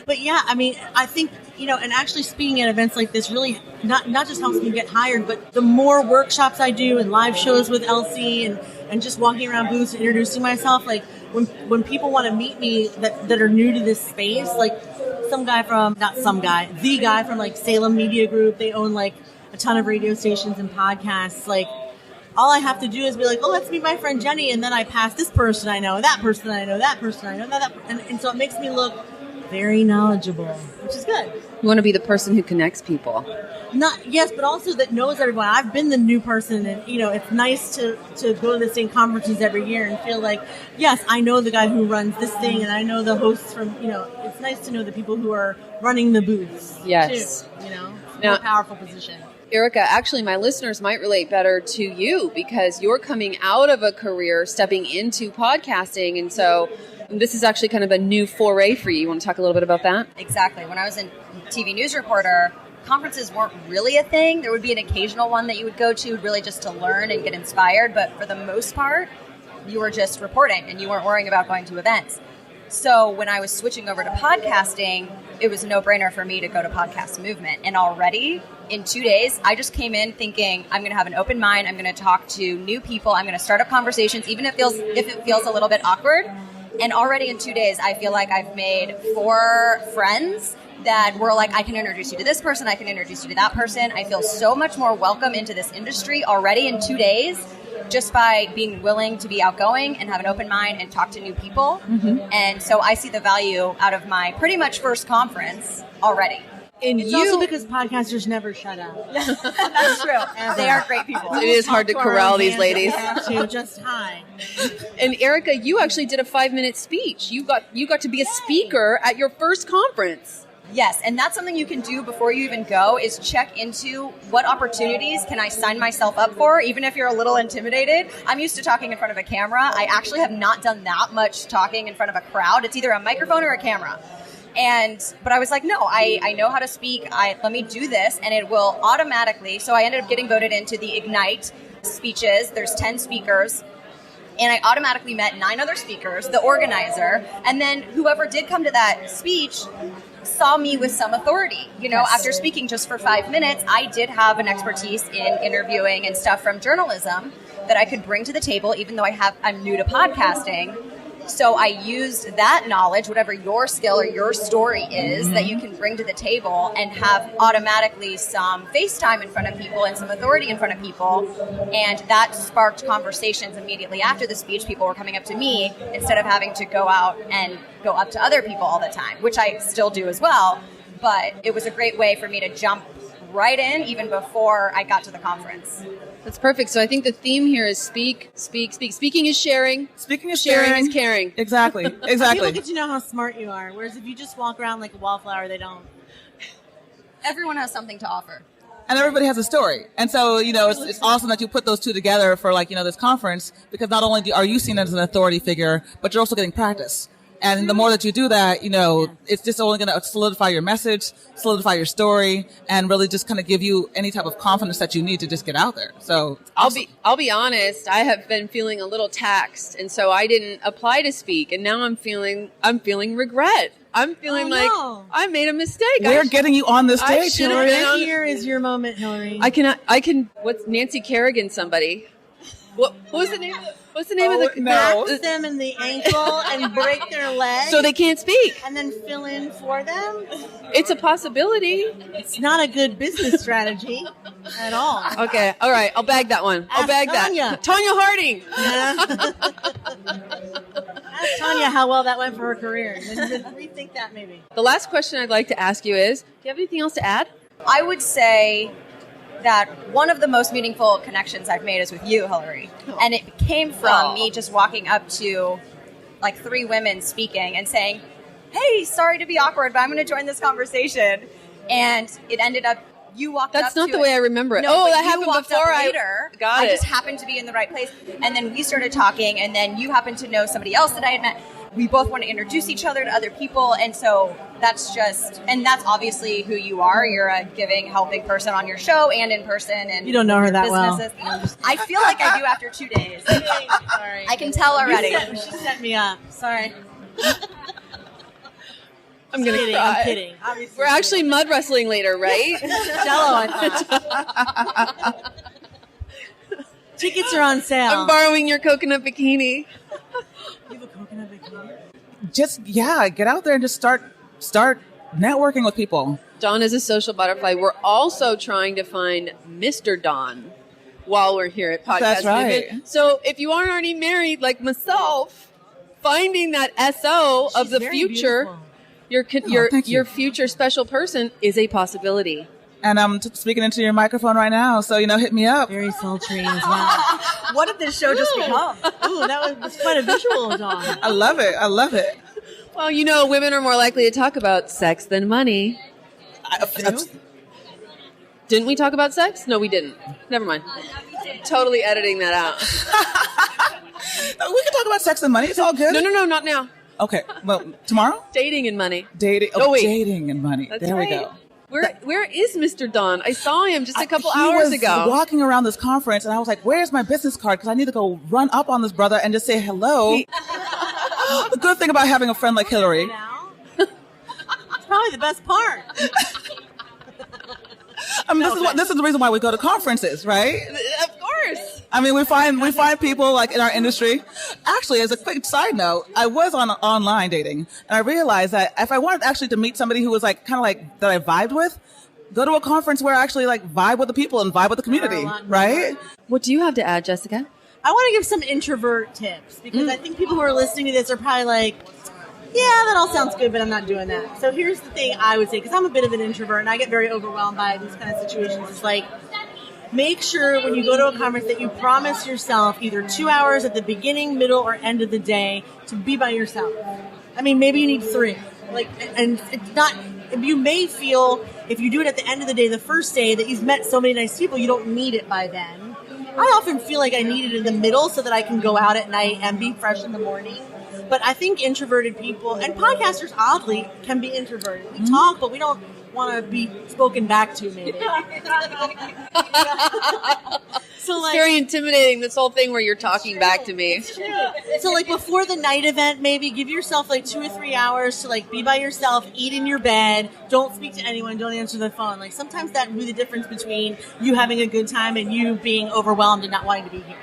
But yeah, I mean, I think, and actually speaking at events like this really not just helps me get hired, but the more workshops I do and live shows with Elsie and just walking around booths and introducing myself, when people want to meet me that are new to this space, like the guy from like Salem Media Group, they own like a ton of radio stations and podcasts. Like, all I have to do is be like, oh, let's meet my friend Jenny, and then I pass this person I know, that person I know, that person I know, and so it makes me look very knowledgeable, which is good. You want to be the person who connects people. Yes, but also that knows everyone. I've been the new person, and it's nice to go to the same conferences every year and feel like, yes, I know the guy who runs this thing, and I know the hosts from. It's nice to know the people who are running the booths. Yes, too, now, a powerful position. Erica, actually, my listeners might relate better to you because you're coming out of a career, stepping into podcasting, and so this is actually kind of a new foray for you. You want to talk a little bit about that? Exactly. When I was a TV news reporter, conferences weren't really a thing. There would be an occasional one that you would go to really just to learn and get inspired, but for the most part, you were just reporting and you weren't worrying about going to events. So when I was switching over to podcasting, it was a no-brainer for me to go to Podcast Movement. And already in 2 days, I just came in thinking I'm going to have an open mind. I'm going to talk to new people. I'm going to start up conversations, even if it feels a little bit awkward. And already in 2 days, I feel like I've made 4 friends that were like, I can introduce you to this person. I can introduce you to that person. I feel so much more welcome into this industry already in 2 days. Just by being willing to be outgoing and have an open mind and talk to new people. Mm-hmm. And so I see the value out of my pretty much first conference already. And it's also because podcasters never shut up. That's true. They are great people. It is hard to corral these ladies. Just hi. And Erica, you actually did a 5-minute speech. You got to be a speaker at your first conference. Yes, and that's something you can do before you even go is check into what opportunities can I sign myself up for, even if you're a little intimidated. I'm used to talking in front of a camera. I actually have not done that much talking in front of a crowd. It's either a microphone or a camera. But I was like, no, I know how to speak. Let me do this, and it will automatically. So I ended up getting voted into the Ignite speeches. There's 10 speakers. And I automatically met 9 other speakers, the organizer, and then whoever did come to that speech saw me with some authority. Yes. After speaking just for 5 minutes, I did have an expertise in interviewing and stuff from journalism that I could bring to the table, even though I'm new to podcasting. So I used that knowledge, whatever your skill or your story is, that you can bring to the table and have automatically some face time in front of people and some authority in front of people. And that sparked conversations immediately after the speech. People were coming up to me instead of having to go out and go up to other people all the time, which I still do as well. But it was a great way for me to jump right in even before I got to the conference. That's perfect. So I think the theme here is speak, speak, speak. Speaking is sharing. Speaking is sharing sharing. Is caring. Exactly. People get to know how smart you are, whereas if you just walk around like a wallflower, they don't. Everyone has something to offer. And everybody has a story. And so, it's awesome that you put those two together for this conference, because not only are you seen as an authority figure, but you're also getting practice. And the more that you do that, it's just only going to solidify your message, solidify your story, and really just kind of give you any type of confidence that you need to just get out there. So awesome. I'll be honest, I have been feeling a little taxed, and so I didn't apply to speak, and now I'm feeling regret. I'm feeling I made a mistake. We're getting you on the stage. Here is your moment, Hillary. I can. What's Nancy Kerrigan? Somebody. What was the name? What's the name of the? Box them in the ankle and break their leg, so they can't speak, and then fill in for them. It's a possibility. It's not a good business strategy at all. Okay, all right. I'll bag that one. I'll bag that. Tanya Harding. Ask Tanya how well that went for her career. Rethink that maybe. The last question I'd like to ask you is: do you have anything else to add? I would say that one of the most meaningful connections I've made is with you, Hillary. And it came from me just walking up to like 3 women speaking and saying, hey, sorry to be awkward, but I'm going to join this conversation. And it ended up, you walked up to it. That's not the way I remember it. No, that happened before later. I just happened to be in the right place. And then we started talking, and then you happened to know somebody else that I had met. We both want to introduce each other to other people, and so that's obviously who you are. You're a giving, helping person on your show and in person. And you don't know her that businesses. Well. I feel like I do after 2 days. Sorry. I can tell already. She set me up. Sorry. I'm kidding. Obviously. We're actually mud wrestling later, right? Jello, I thought. Tickets are on sale. I'm borrowing your coconut bikini. You have a coconut bikini? Just, get out there and just start networking with people. Dawn is a social butterfly. We're also trying to find Mr. Dawn while we're here at Podcast That's right. Movement. So if you aren't already married, like myself, finding that SO of the future, your future special person is a possibility. And I'm speaking into your microphone right now, so, hit me up. Very sultry as well. What did this show just become? Ooh, that was quite a visual, Dawn. I love it. Well, women are more likely to talk about sex than money. Didn't we talk about sex? No, we didn't. Never mind. Totally editing that out. We can talk about sex and money. It's all good. No, not now. Okay. Well, tomorrow? Dating and money. Dating. Oh, wait. Dating and money. That's there right. we go. Where is Mr. Don? I saw him just a couple hours ago. He was walking around this conference, and I was like, where's my business card? Because I need to go run up on this brother and just say hello. The good thing about having a friend like Hillary. It's probably the best part. I mean, this is the reason why we go to conferences, right? Of course. I mean, we find people like in our industry. Actually, as a quick side note, I was on online dating, and I realized that if I wanted actually to meet somebody who was like kind of like that I vibed with, go to a conference where I actually like vibe with the people and vibe with the community, right? What do you have to add, Jessica? I want to give some introvert tips because I think people who are listening to this are probably like, yeah, that all sounds good, but I'm not doing that. So here's the thing I would say, because I'm a bit of an introvert and I get very overwhelmed by these kind of situations. It's like, make sure when you go to a conference that you promise yourself either 2 hours at the beginning, middle, or end of the day to be by yourself. I mean, maybe you need 3. And it's not, you may feel, if you do it at the end of the day, the first day, that you've met so many nice people, you don't need it by then. I often feel like I need it in the middle so that I can go out at night and be fresh in the morning. But I think introverted people, and podcasters oddly can be introverted. We talk, but we don't want to be spoken back to, maybe. So it's very intimidating, this whole thing where you're talking back to me. So like before the night event, maybe give yourself like 2 or 3 hours to like be by yourself, eat in your bed, don't speak to anyone, don't answer the phone. Like sometimes that can be the difference between you having a good time and you being overwhelmed and not wanting to be here.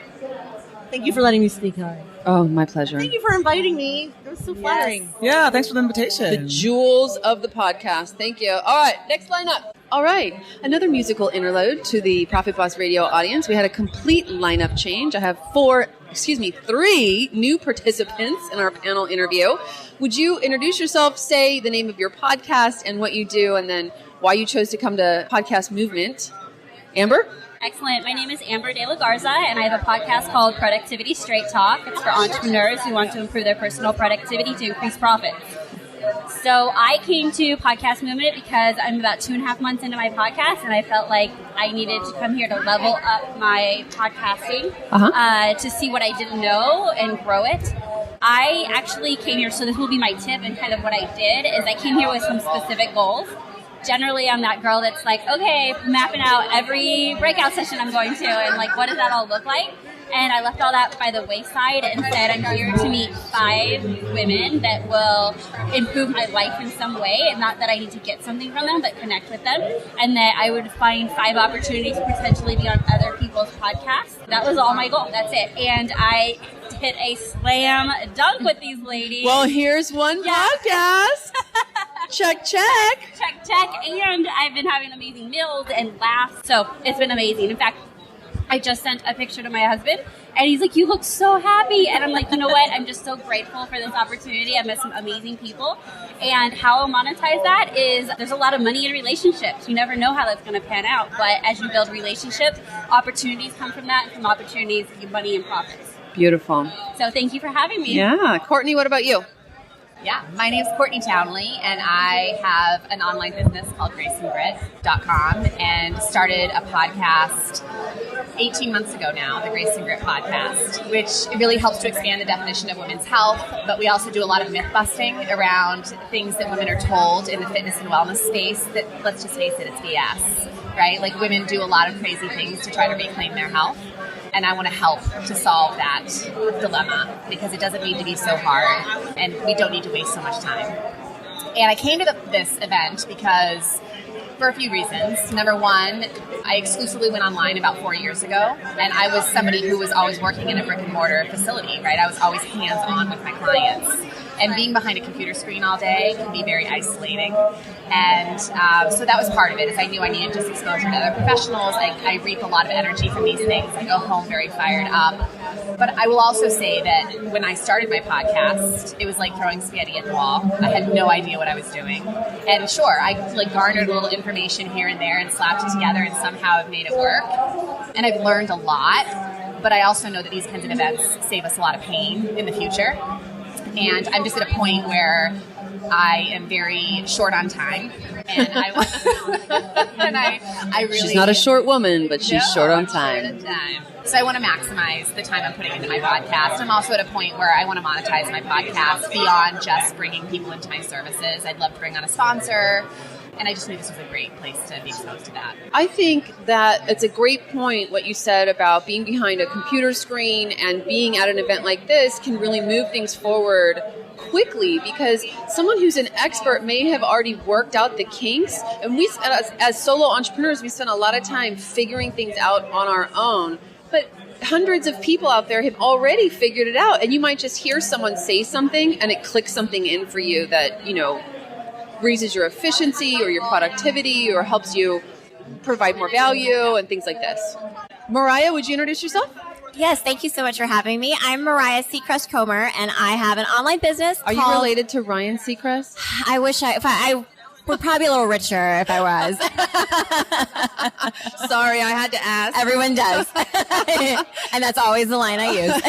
Thank you for letting me speak, Hillary. Oh, my pleasure. Thank you for inviting me. It was so flattering. Yeah, thanks for the invitation. The jewels of the podcast. Thank you. All right, next lineup. All right, another musical interlude to the Profit Boss Radio audience. We had a complete lineup change. I have 3 new participants in our panel interview. Would you introduce yourself, say the name of your podcast and what you do, and then why you chose to come to Podcast Movement? Amber? Excellent. My name is Amber De La Garza, and I have a podcast called Productivity Straight Talk. It's for entrepreneurs who want to improve their personal productivity to increase profits. So I came to Podcast Movement because I'm about 2.5 months into my podcast, and I felt like I needed to come here to level up my podcasting to see what I didn't know and grow it. I actually came here, so this will be my tip, and kind of what I did is I came here with some specific goals. Generally, I'm that girl that's like, okay, mapping out every breakout session I'm going to, and like, what does that all look like? And I left all that by the wayside and said, I'm here to meet 5 women that will improve my life in some way, and not that I need to get something from them, but connect with them, and that I would find 5 opportunities to potentially be on other people's podcasts. That was all my goal. That's it. And I hit a slam dunk with these ladies. Well, here's one podcast. Check. And I've been having amazing meals and laughs. So it's been amazing. In fact, I just sent a picture to my husband, and he's like, you look so happy. And I'm like, you know what? I'm just so grateful for this opportunity. I've met some amazing people. And how I'll monetize that is there's a lot of money in relationships. You never know how that's going to pan out. But as you build relationships, opportunities come from that. And from opportunities, money and profits. Beautiful. So thank you for having me. Yeah. Courtney, what about you? Yeah, my name's Courtney Townley, and I have an online business called GraceandGrit.com, and started a podcast 18 months ago now, the Grace and Grit podcast, which really helps to expand the definition of women's health, but we also do a lot of myth busting around things that women are told in the fitness and wellness space that, let's just face it, it's BS, right? Like, women do a lot of crazy things to try to reclaim their health. And I want to help to solve that dilemma, because it doesn't need to be so hard, and we don't need to waste so much time. And I came to this event because For a few reasons. Number one, I exclusively went online about 4 years ago, and I was somebody who was always working in a brick and mortar facility, right? I was always hands-on with my clients. And being behind a computer screen all day can be very isolating. And so that was part of it, is I knew I needed just exposure to other professionals. I reap a lot of energy from these things. I go home very fired up. But I will also say that when I started my podcast, it was like throwing spaghetti at the wall. I had no idea what I was doing. And sure, I garnered a little information here and there and slapped it together and somehow have made it work. And I've learned a lot. But I also know that these kinds of events save us a lot of pain in the future. And I'm just at a point where I am very short on time, and I really... She's not a short woman, but she's short on time. Short on time. So I want to maximize the time I'm putting into my podcast. I'm also at a point where I want to monetize my podcast beyond just bringing people into my services. I'd love to bring on a sponsor. And I just knew this was a great place to be exposed to that. I think that it's a great point what you said about being behind a computer screen and being at an event like this can really move things forward quickly, because someone who's an expert may have already worked out the kinks. And we, as solo entrepreneurs, we spend a lot of time figuring things out on our own. But hundreds of people out there have already figured it out. And you might just hear someone say something and it clicks something in for you that, raises your efficiency or your productivity or helps you provide more value and things like this. Mariah, would you introduce yourself? Yes, thank you so much for having me. I'm Mariah Seacrest Comer, and I have an online business. Are you related to Ryan Seacrest? I wish I would probably be a little richer if I was. Sorry, I had to ask. Everyone does. And that's always the line I use.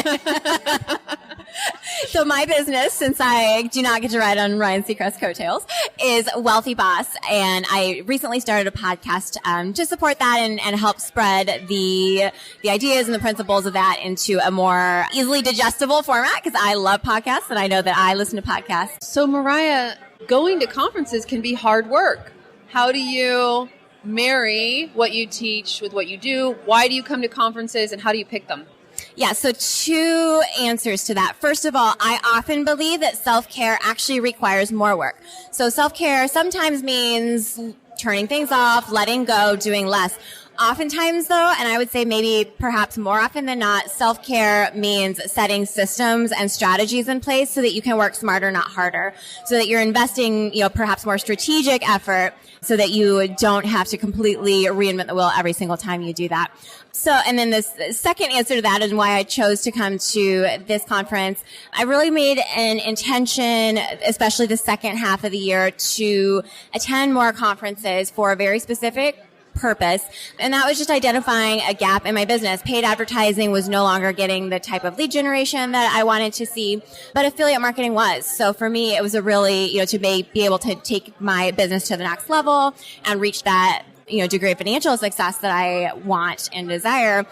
So my business, since I do not get to ride on Ryan Seacrest's coattails, is Wealthy Boss. And I recently started a podcast to support that and help spread the ideas and the principles of that into a more easily digestible format, because I love podcasts and I know that I listen to podcasts. So Mariah, going to conferences can be hard work. How do you marry what you teach with what you do? Why do you come to conferences and how do you pick them? Yeah, so two answers to that. First of all, I often believe that self-care actually requires more work. So self-care sometimes means turning things off, letting go, doing less. Oftentimes, though, and I would say maybe perhaps more often than not, self-care means setting systems and strategies in place so that you can work smarter, not harder, so that you're investing, perhaps more strategic effort so that you don't have to completely reinvent the wheel every single time you do that. So, and then the second answer to that and why I chose to come to this conference, I really made an intention, especially the second half of the year, to attend more conferences for a very specific purpose. And that was just identifying a gap in my business. Paid advertising was no longer getting the type of lead generation that I wanted to see, but affiliate marketing was. So for me, it was a really, to be able to take my business to the next level and reach that, degree of financial success that I want and desire.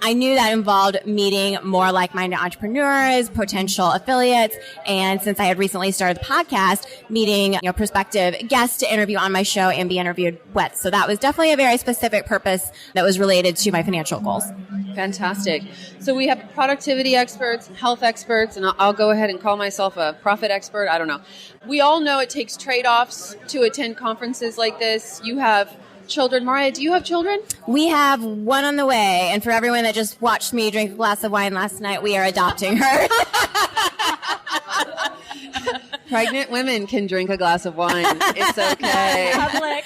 I knew that involved meeting more like-minded entrepreneurs, potential affiliates, and since I had recently started the podcast, meeting, prospective guests to interview on my show and be interviewed with. So that was definitely a very specific purpose that was related to my financial goals. Fantastic. So we have productivity experts, health experts, and I'll go ahead and call myself a profit expert. I don't know. We all know it takes trade-offs to attend conferences like this. You have children. Mariah, do you have children? We have one on the way, and for everyone that just watched me drink a glass of wine last night, we are adopting her. Pregnant women can drink a glass of wine. It's okay. Public.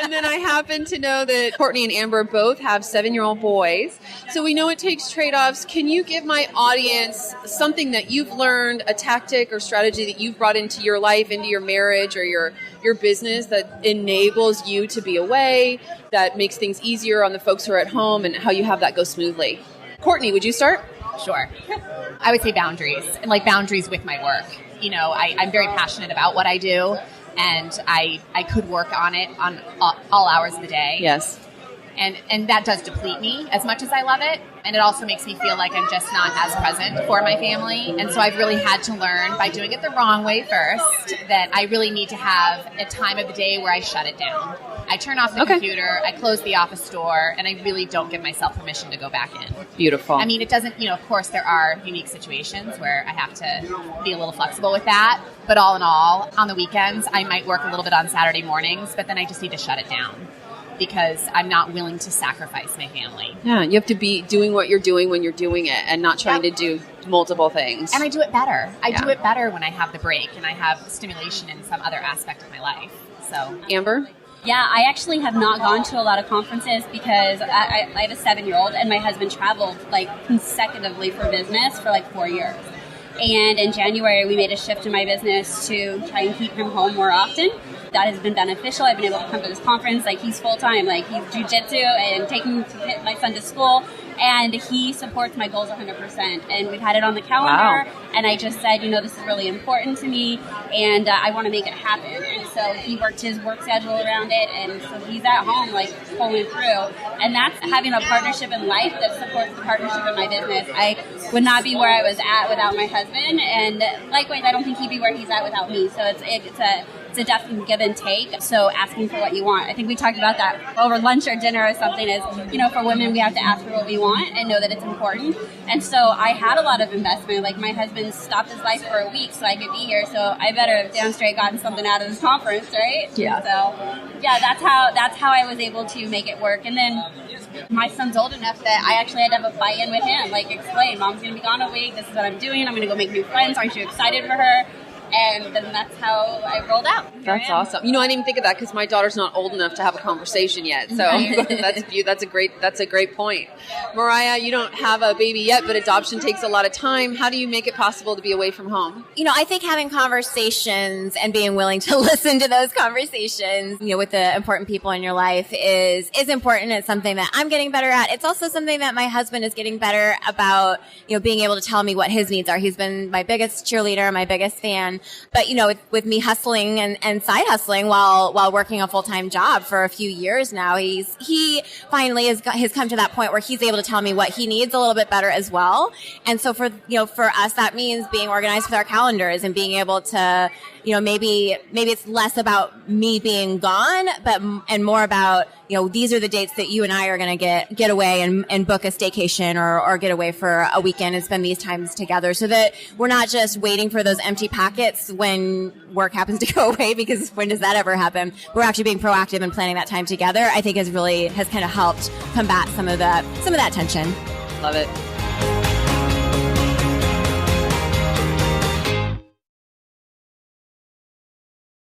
And then I happen to know that Courtney and Amber both have 7-year-old boys. So we know it takes trade-offs. Can you give my audience something that you've learned, a tactic or strategy that you've brought into your life, into your marriage or your business that enables you to be away, that makes things easier on the folks who are at home, and how you have that go smoothly? Courtney, would you start? Sure. I would say boundaries, and boundaries with my work. I'm very passionate about what I do, and I could work on it on all hours of the day. Yes. And that does deplete me as much as I love it. And it also makes me feel like I'm just not as present for my family. And so I've really had to learn by doing it the wrong way first that I really need to have a time of the day where I shut it down. I turn off the computer, I close the office door, and I really don't give myself permission to go back in. Beautiful. I mean, it doesn't, of course there are unique situations where I have to be a little flexible with that. But all in all, on the weekends, I might work a little bit on Saturday mornings, but then I just need to shut it down because I'm not willing to sacrifice my family. Yeah, you have to be doing what you're doing when you're doing it and not trying to do multiple things. And I do it better. I do it better when I have the break and I have stimulation in some other aspect of my life. So, Amber? Yeah, I actually have not gone to a lot of conferences because I have a 7-year-old and my husband traveled consecutively for business for 4 years. And in January, we made a shift in my business to try and keep him home more often. That has been beneficial. I've been able to come to this conference. He's full-time. He's jiu-jitsu and taking my son to school. And he supports my goals 100%. And we've had it on the calendar. Wow. And I just said, this is really important to me. And I want to make it happen. And so he worked his work schedule around it. And so he's at home, pulling through. And that's having a partnership in life that supports the partnership in my business. I would not be where I was at without my husband. And likewise, I don't think he'd be where he's at without me. So it's a definite give and take. So asking for what you want. I think we talked about that over lunch or dinner or something is, for women, we have to ask for what we want and know that it's important. And so I had a lot of investment. My husband stopped his life for a week so I could be here. So I better have damn straight gotten something out of this conference, right? Yeah. So yeah, that's how I was able to make it work. And then my son's old enough that I actually had to have a buy-in with him. Explain, Mom's going to be gone a week. This is what I'm doing. I'm going to go make new friends. Aren't you excited for her? And then that's how I rolled out. That's awesome. I didn't even think of that because my daughter's not old enough to have a conversation yet. So that's a great point. Mariah, you don't have a baby yet, but adoption takes a lot of time. How do you make it possible to be away from home? I think having conversations and being willing to listen to those conversations, with the important people in your life is important. It's something that I'm getting better at. It's also something that my husband is getting better about, being able to tell me what his needs are. He's been my biggest cheerleader, my biggest fan. But, with me hustling and side hustling while working a full-time job for a few years now, he finally has come to that point where he's able to tell me what he needs a little bit better as well. And so for us, that means being organized with our calendars and being able to, maybe it's less about me being gone, and more about, these are the dates that you and I are going to get away and book a staycation or get away for a weekend and spend these times together so that we're not just waiting for those empty packets when work happens to go away, because when does that ever happen? We're actually being proactive and planning that time together. I think has kind of helped combat some of that tension. Love it.